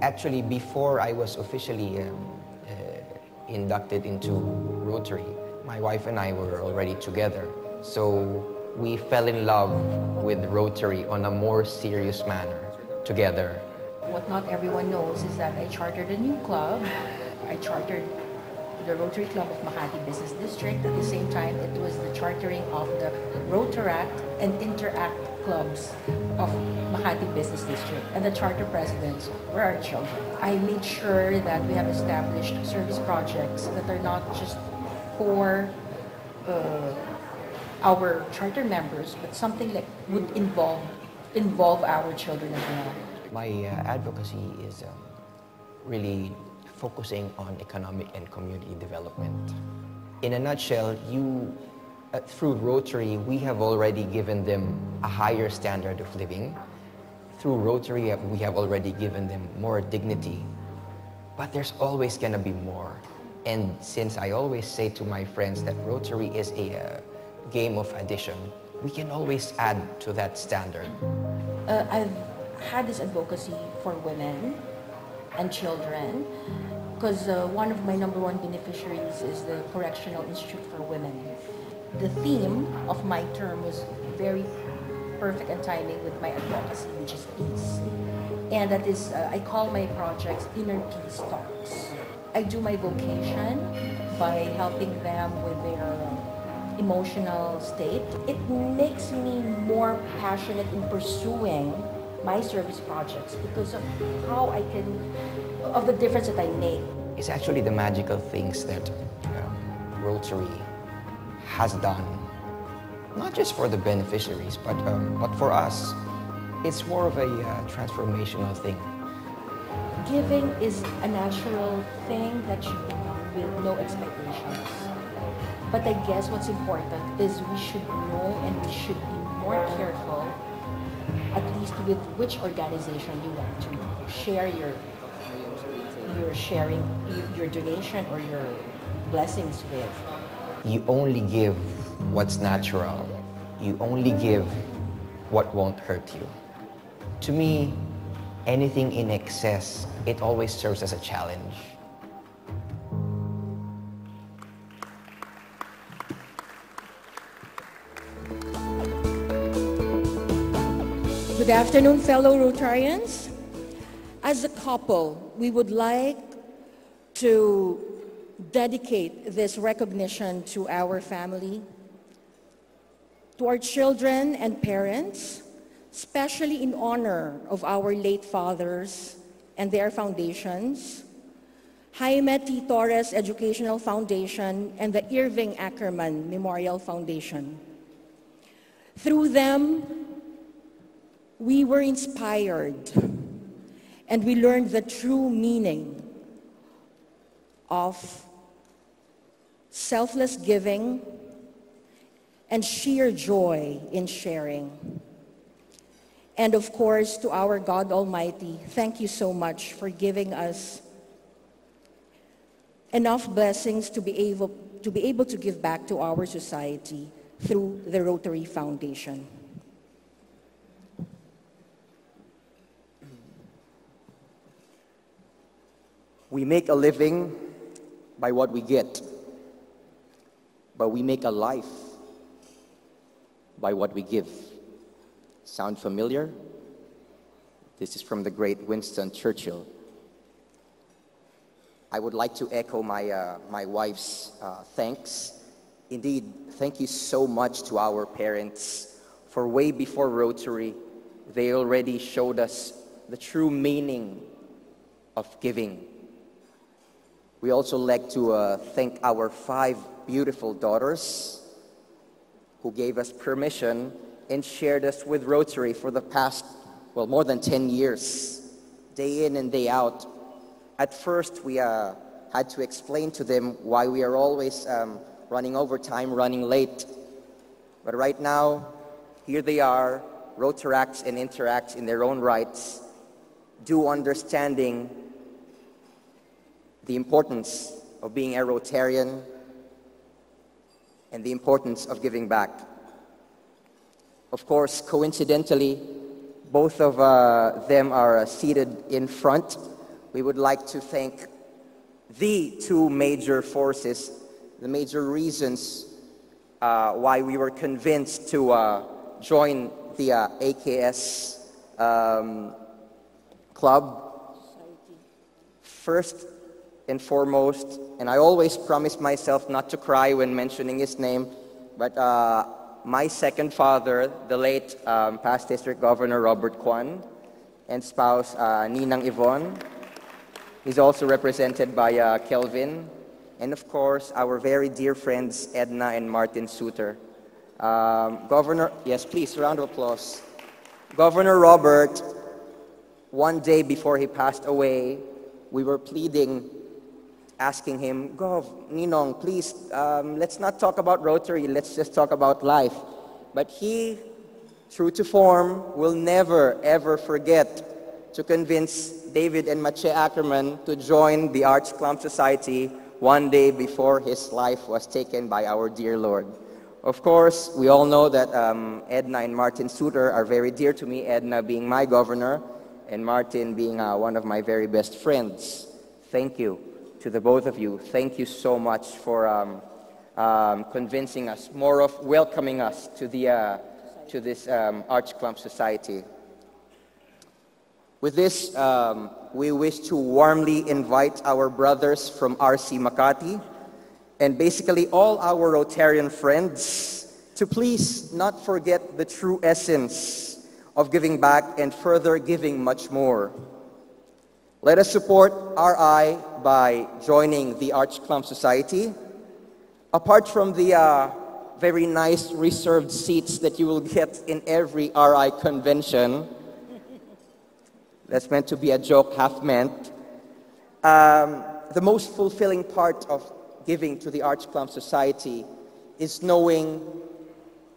Actually, before I was officially inducted into Rotary, my wife and I were already together. So we fell in love with Rotary on a more serious manner together. What not everyone knows is that I chartered a new club. I chartered the Rotary Club of Makati Business District. At the same time, it was the chartering of the Rotaract and Interact clubs of Makati Business District. And the charter presidents were our children. I made sure that we have established service projects that are not just for our charter members, but something that would involve our children as well. My advocacy is really focusing on economic and community development. In a nutshell, through Rotary, we have already given them a higher standard of living. Through Rotary, we have already given them more dignity. But there's always going to be more. And since I always say to my friends that Rotary is a game of addition, we can always add to that standard. I've had this advocacy for women and children because one of my #1 beneficiaries is the Correctional Institute for Women. The theme of my term was very perfect and timing with my advocacy, which is peace. And that is, I call my projects Inner Peace Talks. I do my vocation by helping them with their emotional state. It makes me more passionate in pursuing my service projects because of how of the difference that I make. It's actually the magical things that Rotary has done, not just for the beneficiaries, but for us. It's more of a transformational thing. Giving is a natural thing that should be done with no expectations. But I guess what's important is we should know and we should be more careful, at least with which organization you want to share your donation or your blessings with. You only give what's natural. You only give what won't hurt you. To me, anything in excess, it always serves as a challenge. Good afternoon, fellow Rotarians. As a couple, we would like to dedicate this recognition to our family, to our children and parents, especially in honor of our late fathers and their foundations, Jaime T. Torres Educational Foundation and the Irving Ackerman Memorial Foundation. Through them, we were inspired and we learned the true meaning of selfless giving and sheer joy in sharing. And of course, to our God Almighty, thank you so much for giving us enough blessings to be able to give back to our society through the Rotary Foundation. We make a living by what we get, but we make a life by what we give. Sound familiar? This is from the great Winston Churchill. I would like to echo my wife's thanks. Indeed, thank you so much to our parents for way before Rotary. They already showed us the true meaning of giving. We also like to thank our 5 beautiful daughters who gave us permission and shared us with Rotary for the past, well, more than 10 years, day in and day out. At first, we had to explain to them why we are always running overtime, running late. But right now, here they are, Rotaracts and Interacts in their own rights, due understanding the importance of being a Rotarian and the importance of giving back. Of course, coincidentally, both of them are seated in front. We would like to thank the 2 major forces, the major reasons why we were convinced to join the AKS club. First and foremost, and I always promise myself not to cry when mentioning his name, but my second father, the late past District Governor Robert Kwan, and spouse Ninang Yvonne. He's also represented by Kelvin, and of course, our very dear friends Edna and Martin Suter. Governor, yes, please, round of applause. Governor Robert, one day before he passed away, we were pleading, asking him, Gov, Ninong, please, let's not talk about Rotary, let's just talk about life. But he, true to form, will never, ever forget to convince David and Mache Ackerman to join the Arts Club Society one day before his life was taken by our dear Lord. Of course, we all know that Edna and Martin Suter are very dear to me, Edna being my governor, and Martin being one of my very best friends. Thank you to the both of you. Thank you so much for convincing us, more of welcoming us to this Arts Club Society. With this, we wish to warmly invite our brothers from RC Makati and basically all our Rotarian friends to please not forget the true essence of giving back and further giving much more. Let us support RI by joining the Arts Club Society. Apart from the very nice reserved seats that you will get in every RI convention, that's meant to be a joke, half meant, the most fulfilling part of giving to the Arts Club Society is knowing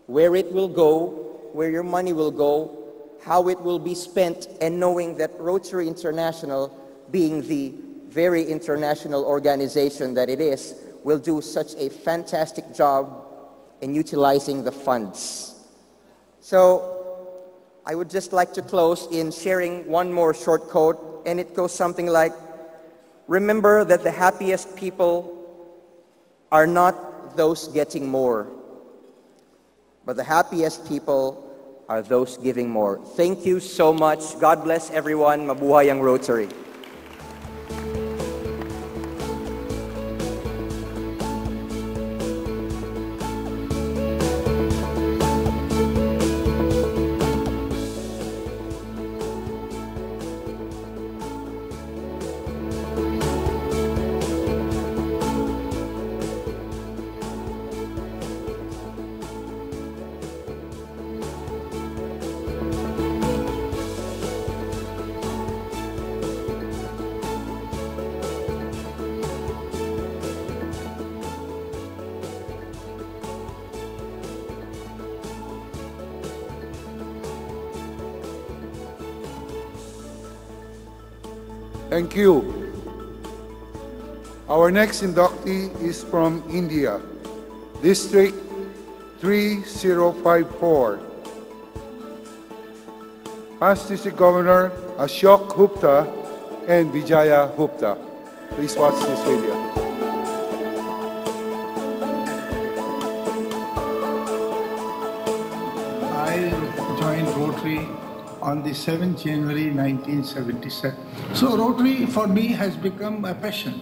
where it will go, where your money will go, how it will be spent, and knowing that Rotary International, being the very international organization that it is, will do such a fantastic job in utilizing the funds. So I would just like to close in sharing one more short quote, and it goes something like, remember that the happiest people are not those getting more, but the happiest people are those giving more. Thank you so much. God bless everyone. Mabuhay ang Rotary. Thank you. Our next inductee is from India, District 3054. Past District Governor Ashok Gupta and Vijaya Gupta. Please watch this video. I joined Rotary on the 7th January 1977. So Rotary for me has become a passion.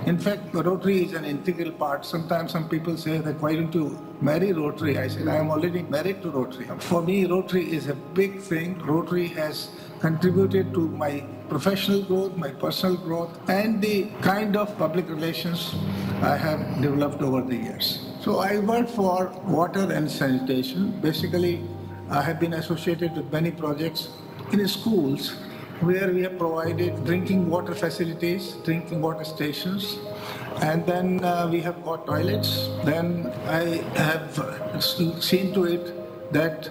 In fact, Rotary is an integral part. Sometimes some people say that why don't you marry Rotary? I said I am already married to Rotary. For me, Rotary is a big thing. Rotary has contributed to my professional growth, my personal growth, and the kind of public relations I have developed over the years. So I work for water and sanitation. Basically, I have been associated with many projects in schools where we have provided drinking water facilities, drinking water stations, and then we have got toilets. Then I have seen to it that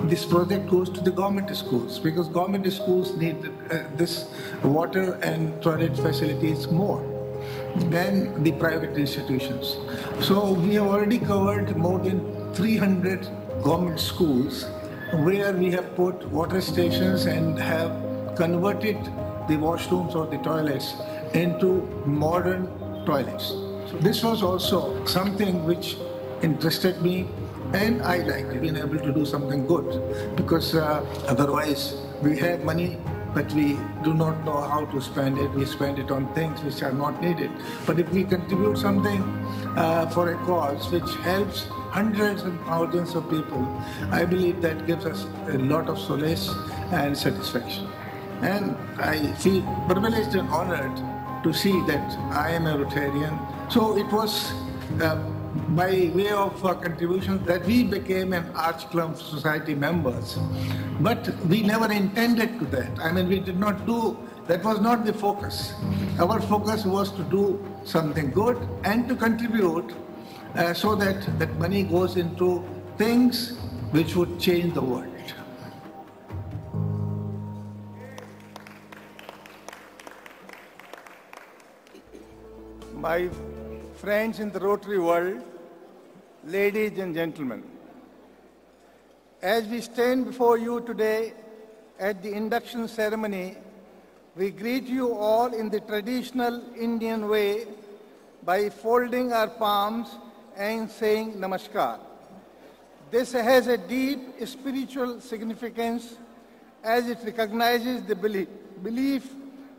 this project goes to the government schools, because government schools need this water and toilet facilities more than the private institutions. So we have already covered more than 300 government schools where we have put water stations and have converted the washrooms or the toilets into modern toilets. So this was also something which interested me, and I liked being able to do something good, because otherwise we have money but we do not know how to spend it. We spend it on things which are not needed. But if we contribute something for a cause which helps hundreds and thousands of people, I believe that gives us a lot of solace and satisfaction. And I feel privileged and honored to see that I am a Rotarian. So it was by way of contribution that we became an Arch Club Society members. But we never intended to that. I mean, we did not do, that was not the focus. Our focus was to do something good and to contribute so that that money goes into things which would change the world. My friends in the Rotary world, ladies and gentlemen, as we stand before you today at the induction ceremony, we greet you all in the traditional Indian way by folding our palms and saying Namaskar. This has a deep spiritual significance as it recognizes the belief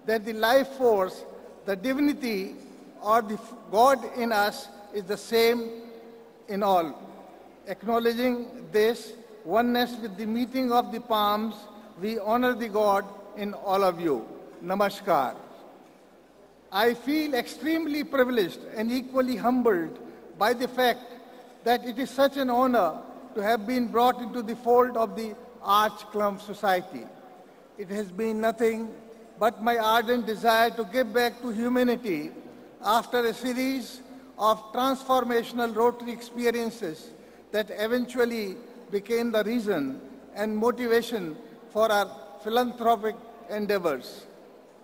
that the life force, the divinity, or the God in us is the same in all. Acknowledging this oneness with the meeting of the palms, we honor the God in all of you. Namaskar. I feel extremely privileged and equally humbled by the fact that it is such an honor to have been brought into the fold of the Arch Club Society. It has been nothing but my ardent desire to give back to humanity after a series of transformational Rotary experiences that eventually became the reason and motivation for our philanthropic endeavors.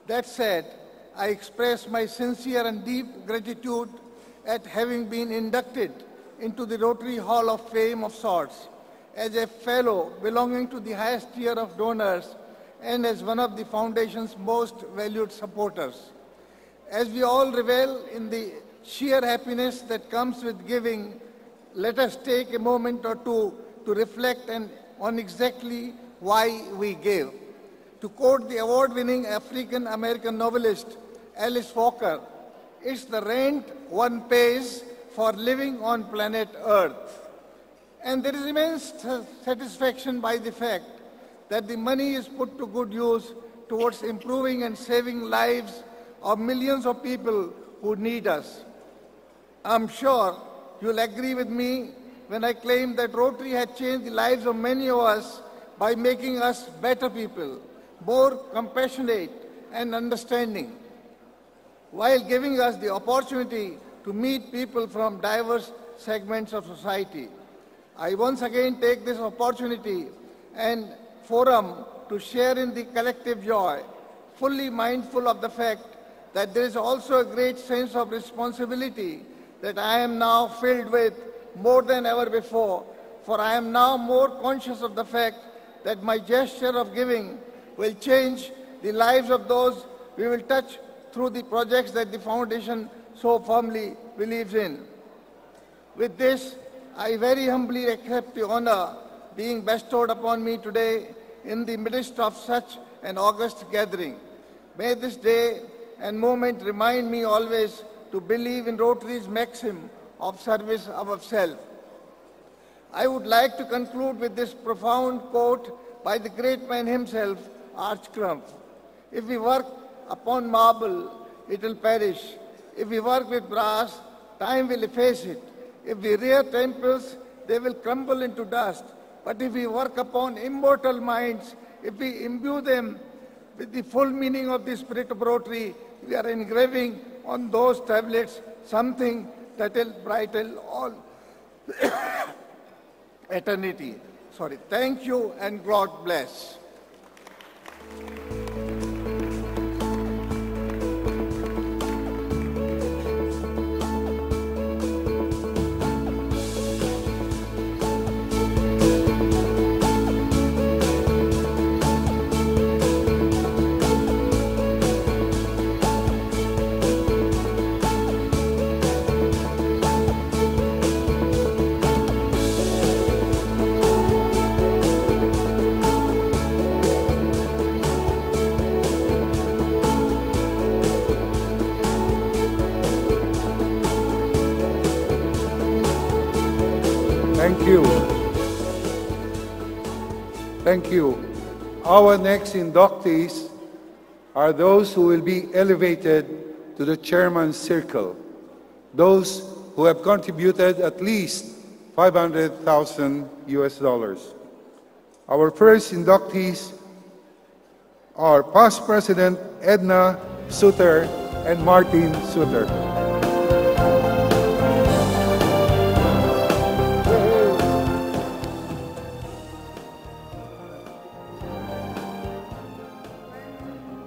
That said, I express my sincere and deep gratitude at having been inducted into the Rotary Hall of Fame of sorts, as a fellow belonging to the highest tier of donors and as one of the Foundation's most valued supporters. As we all revel in the sheer happiness that comes with giving, let us take a moment or two to reflect and on exactly why we give. To quote the award-winning African-American novelist Alice Walker, it's the rent one pays for living on planet Earth. And there is immense satisfaction by the fact that the money is put to good use towards improving and saving lives of millions of people who need us. I'm sure you'll agree with me when I claim that Rotary has changed the lives of many of us by making us better people, more compassionate and understanding, while giving us the opportunity to meet people from diverse segments of society. I once again take this opportunity and forum to share in the collective joy, fully mindful of the fact that there is also a great sense of responsibility that I am now filled with more than ever before, for I am now more conscious of the fact that my gesture of giving will change the lives of those we will touch through the projects that the Foundation so firmly believes in. With this, I very humbly accept the honor being bestowed upon me today in the midst of such an august gathering. May this day and moment remind me always to believe in Rotary's maxim of service above self. I would like to conclude with this profound quote by the great man himself, Archcrump. If we work upon marble, it will perish. If we work with brass, time will efface it. If we rear temples, they will crumble into dust. But if we work upon immortal minds, if we imbue them with the full meaning of the spirit of Rotary, we are engraving on those tablets something that will brighten all eternity. Thank you and God bless. Thank you. Thank you. Our next inductees are those who will be elevated to the chairman's circle, those who have contributed at least $500,000 US. Our first inductees are past President Edna Suter and Martin Suter.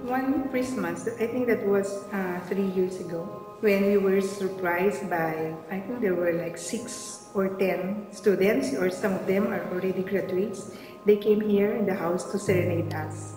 One Christmas, I think that was 3 years ago, when we were surprised by, I think there were like 6 or 10 students, or some of them are already graduates. They came here in the house to serenade us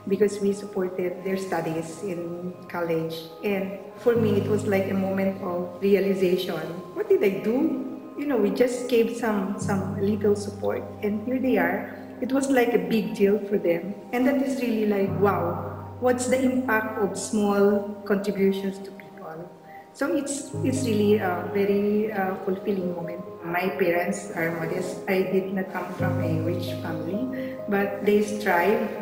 because we supported their studies in college. And for me, it was like a moment of realization. What did I do? You know, we just gave some little support, and here they are. It was like a big deal for them. And that is really like, wow. What's the impact of small contributions to people? So it's really a very fulfilling moment. My parents are modest. I did not come from a rich family, but they strive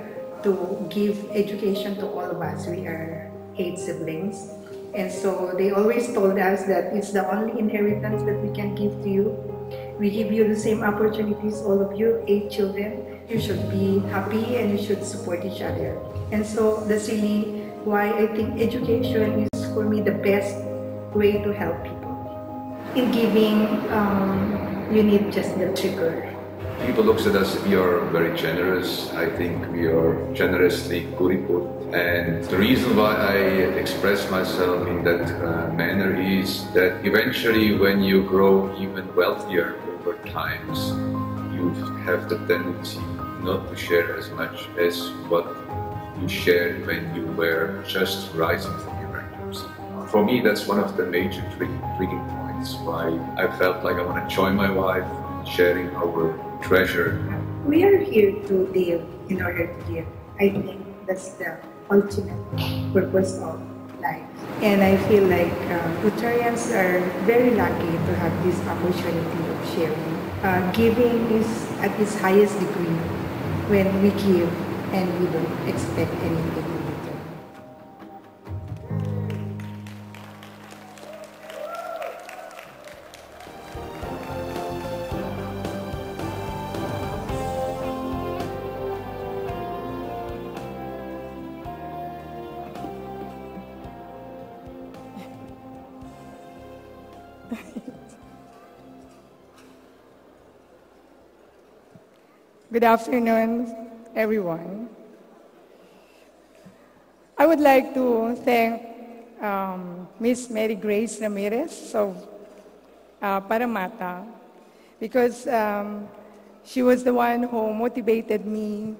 to give education to all of us. We are 8 siblings. And so they always told us that it's the only inheritance that we can give to you. We give you the same opportunities, all of you, 8 children. You should be happy and you should support each other. And so that's really why I think education is, for me, the best way to help people. In giving, you need just the trigger. People look at us, we are very generous. I think we are generously put. And the reason why I express myself in that manner is that eventually when you grow even wealthier over times, you have the tendency not to share as much as what you shared when you were just rising from your ranks. For me, that's one of the major triggering points why I felt like I want to join my wife in sharing our treasure We are here to live in order to give. I think that's the ultimate purpose of life. And I feel like Rotarians are very lucky to have this opportunity of sharing. Giving is at its highest degree when we give and we don't expect anything in return. Good afternoon, everyone. I would like to thank Miss Mary Grace Ramirez of Paramata because she was the one who motivated me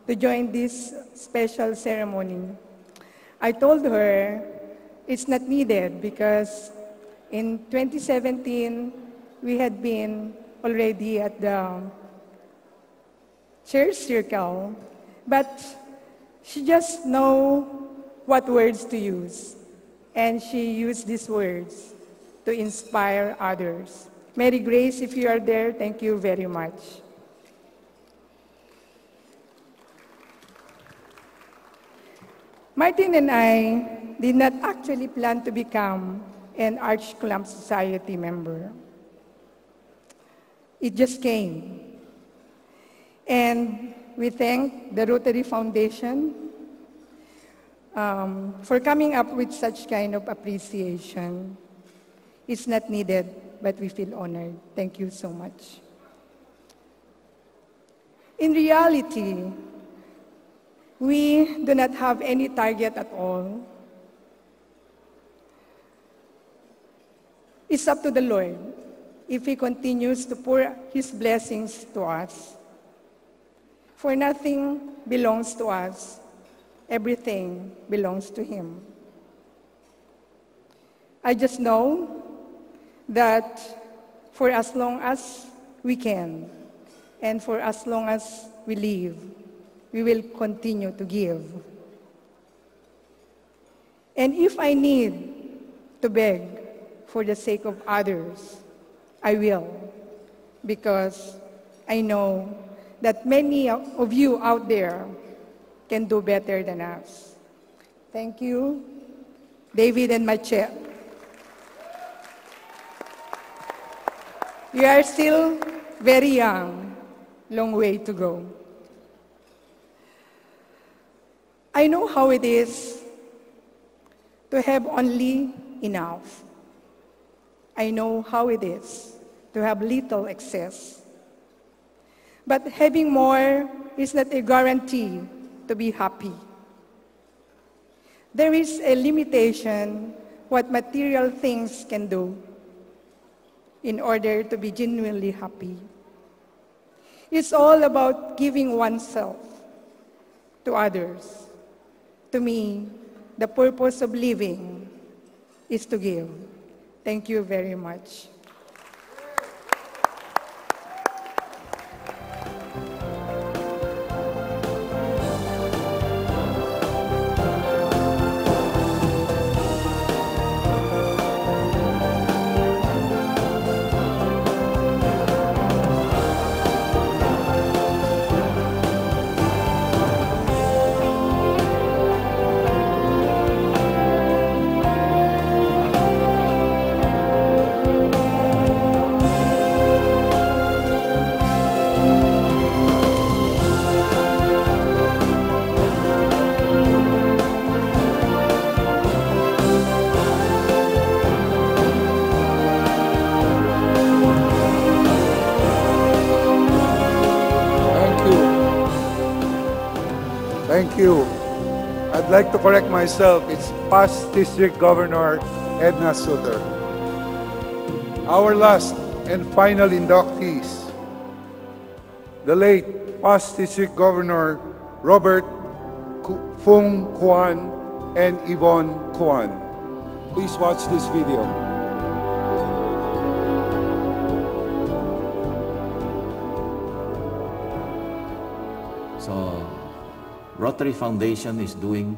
to join this special ceremony. I told her it's not needed because in 2017 we had been already at the church circle, but she just know what words to use, and she used these words to inspire others. Mary Grace, if you are there, thank you very much. Martin and I did not actually plan to become an Arch Clump Society member. It just came. And we thank the Rotary Foundation for coming up with such kind of appreciation. It's not needed, but we feel honored. Thank you so much. In reality, we do not have any target at all. It's up to the Lord if He continues to pour His blessings to us. For nothing belongs to us. Everything belongs to Him. I just know that for as long as we can, and for as long as we live, we will continue to give. And if I need to beg for the sake of others, I will, because I know that many of you out there can do better than us. Thank you, David and Mache. You are still very young, long way to go. I know how it is to have only enough. I know how it is to have little excess. But having more is not a guarantee to be happy. There is a limitation what material things can do in order to be genuinely happy. It's all about giving oneself to others. To me, the purpose of living is to give. Thank you very much. Thank you. I'd like to correct myself. It's past District Governor Edna Sutter. Our last and final inductees, the late past District Governor Robert Fung Kwan and Yvonne Kwan. Please watch this video. So Rotary Foundation is doing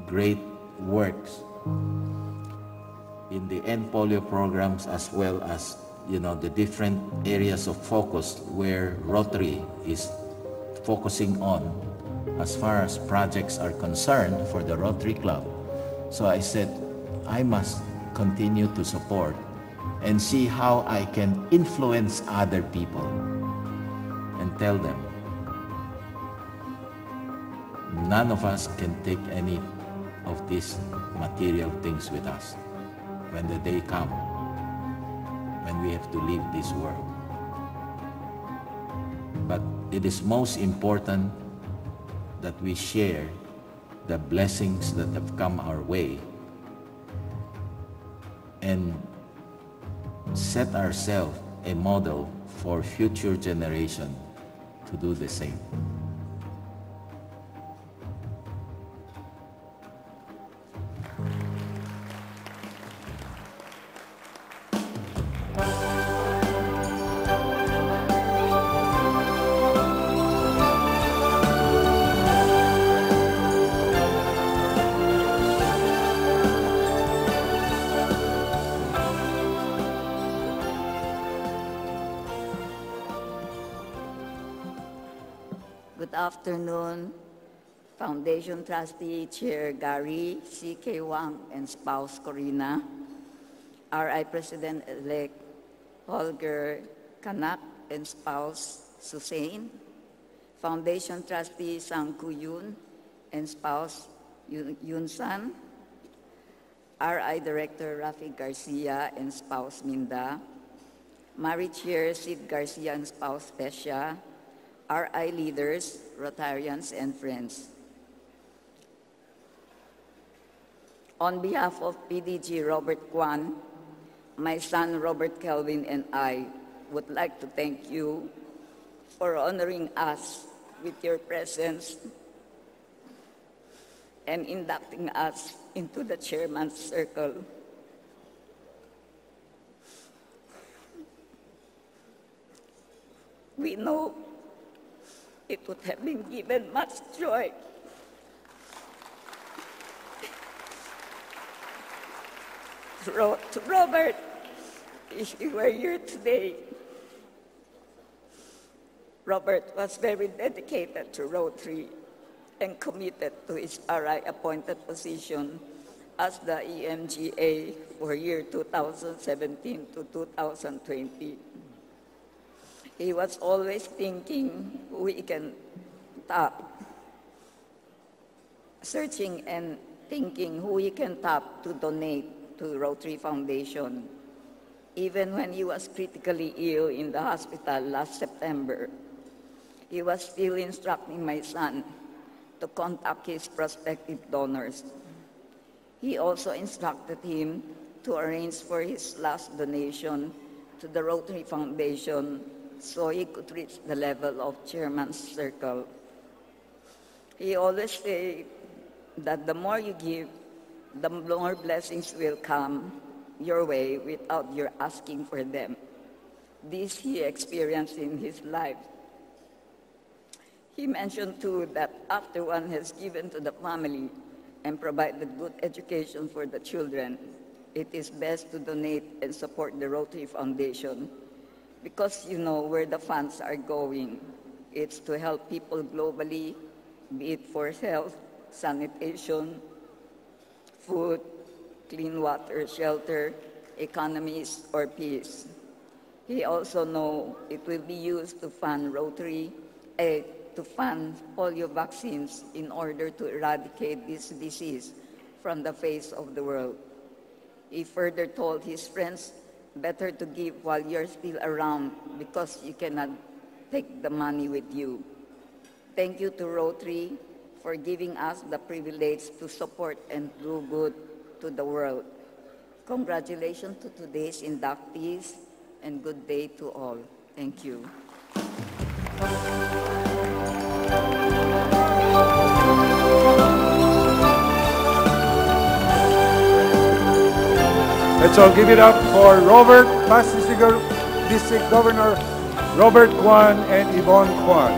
great works in the end polio programs, as well as the different areas of focus where Rotary is focusing on as far as projects are concerned for the Rotary Club. So I said, I must continue to support and see how I can influence other people and tell them, none of us can take any of these material things with us when the day comes, when we have to leave this world. But it is most important that we share the blessings that have come our way and set ourselves a model for future generation to do the same. Good afternoon, Foundation Trustee Chair Gary, C.K. Wang, and spouse Corina, RI President-elect Holger Kanak and spouse Susain, Foundation Trustee Sang Kuyun and spouse Yun San, RI Director Rafi Garcia and spouse Minda, Marriott Chair Sid Garcia and spouse Pesha, RI leaders, Rotarians, and friends. On behalf of PDG Robert Kwan, my son Robert Kelvin and I would like to thank you for honoring us with your presence and inducting us into the Chairman's Circle. We know it would have been given much joy to Robert if he were here today. Robert was very dedicated to Rotary and committed to his RI appointed position as the EMGA for year 2017 to 2020. He was always thinking who he can tap, searching and thinking who he can tap to donate to Rotary Foundation. Even when he was critically ill in the hospital last September, he was still instructing my son to contact his prospective donors. He also instructed him to arrange for his last donation to the Rotary Foundation so he could reach the level of Chairman's Circle. He always said that the more you give, the more blessings will come your way without your asking for them. This he experienced in his life. He mentioned too that after one has given to the family and provided good education for the children, it is best to donate and support the Rotary Foundation because you know where the funds are going. It's to help people globally, be it for health, sanitation, food, clean water, shelter, economies, or peace. He also knows it will be used to fund Rotary, to fund polio vaccines in order to eradicate this disease from the face of the world. He further told his friends, better to give while you're still around because you cannot take the money with you. Thank you to Rotary for giving us the privilege to support and do good to the world. Congratulations to today's inductees and good day to all. Thank you. Let's all give it up for Robert, past District Governor Robert Kwan and Yvonne Kwan.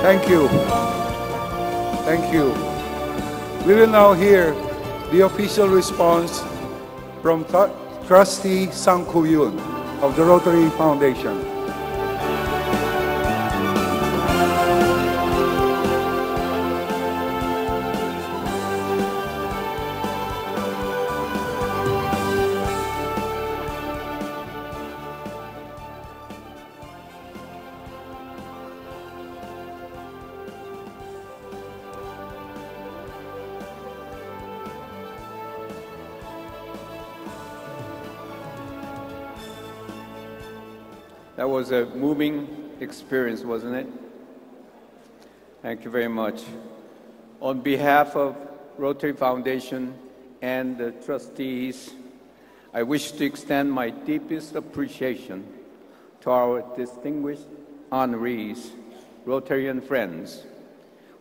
Thank you. Thank you. We will now hear the official response from Trustee Sang Koo-yoon of the Rotary Foundation. That was a moving experience, wasn't it? Thank you very much. On behalf of Rotary Foundation and the trustees, I wish to extend my deepest appreciation to our distinguished honorees, Rotarian friends,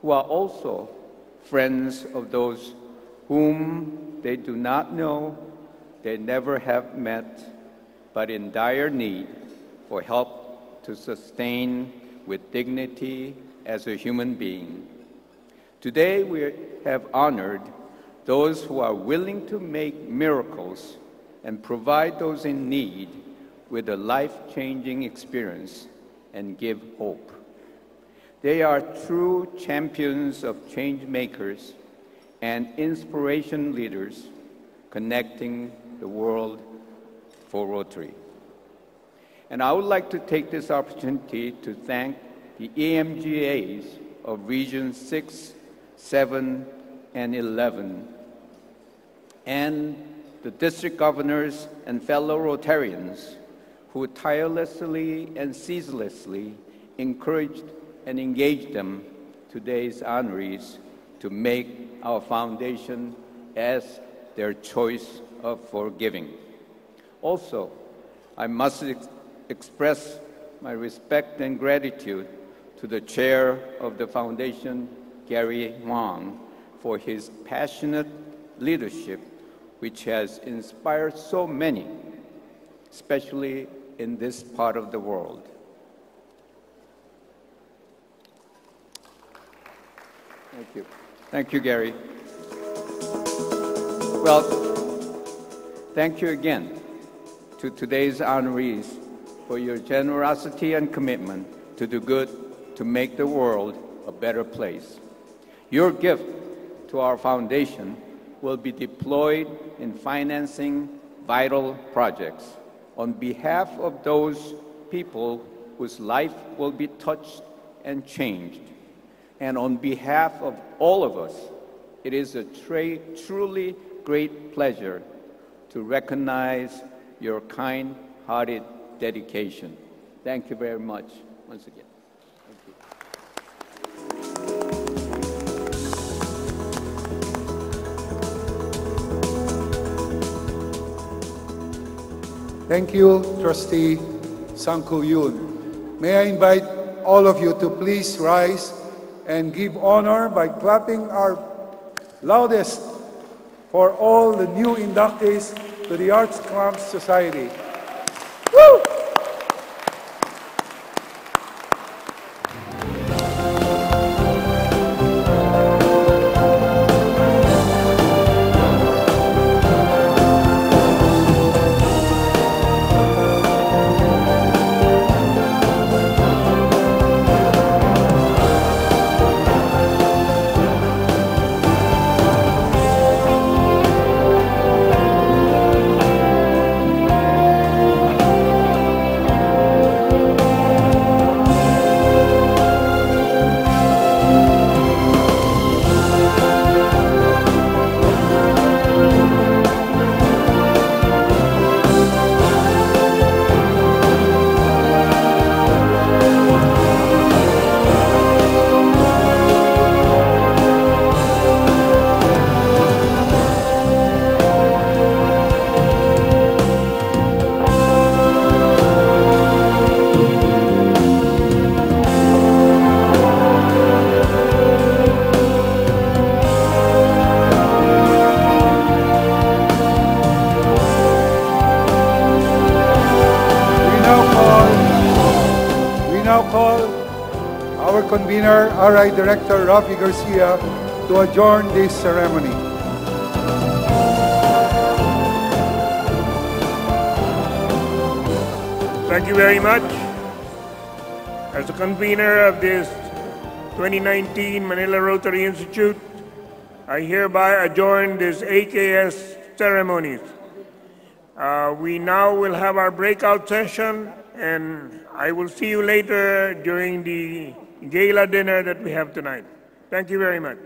who are also friends of those whom they do not know, they never have met, but in dire need for help to sustain with dignity as a human being. Today we have honored those who are willing to make miracles and provide those in need with a life-changing experience and give hope. They are true champions of change makers and inspiration leaders connecting the world for Rotary. And I would like to take this opportunity to thank the EMGAs of Region 6, 7, and 11, and the district governors and fellow Rotarians who tirelessly and ceaselessly encouraged and engaged them, today's honorees, to make our foundation as their choice of forgiving. Also, I must express my respect and gratitude to the chair of the foundation, Gary Wang, for his passionate leadership, which has inspired so many, especially in this part of the world. Thank you. Thank you, Gary. Well, thank you again to today's honorees for your generosity and commitment to do good, to make the world a better place. Your gift to our foundation will be deployed in financing vital projects on behalf of those people whose life will be touched and changed. And on behalf of all of us, it is a truly great pleasure to recognize your kind-hearted dedication. Thank you very much once again. Thank you, Trustee Sang Koo-yoon. May I invite all of you to please rise and give honor by clapping our loudest for all the new inductees to the Arts Club Society. Woo! convener, RI Director Rafi Garcia, to adjourn this ceremony. Thank you very much. As the convener of this 2019 Manila Rotary Institute, I hereby adjourn this AKS ceremonies. We now will have our breakout session, and I will see you later during the gala dinner that we have tonight. Thank you very much.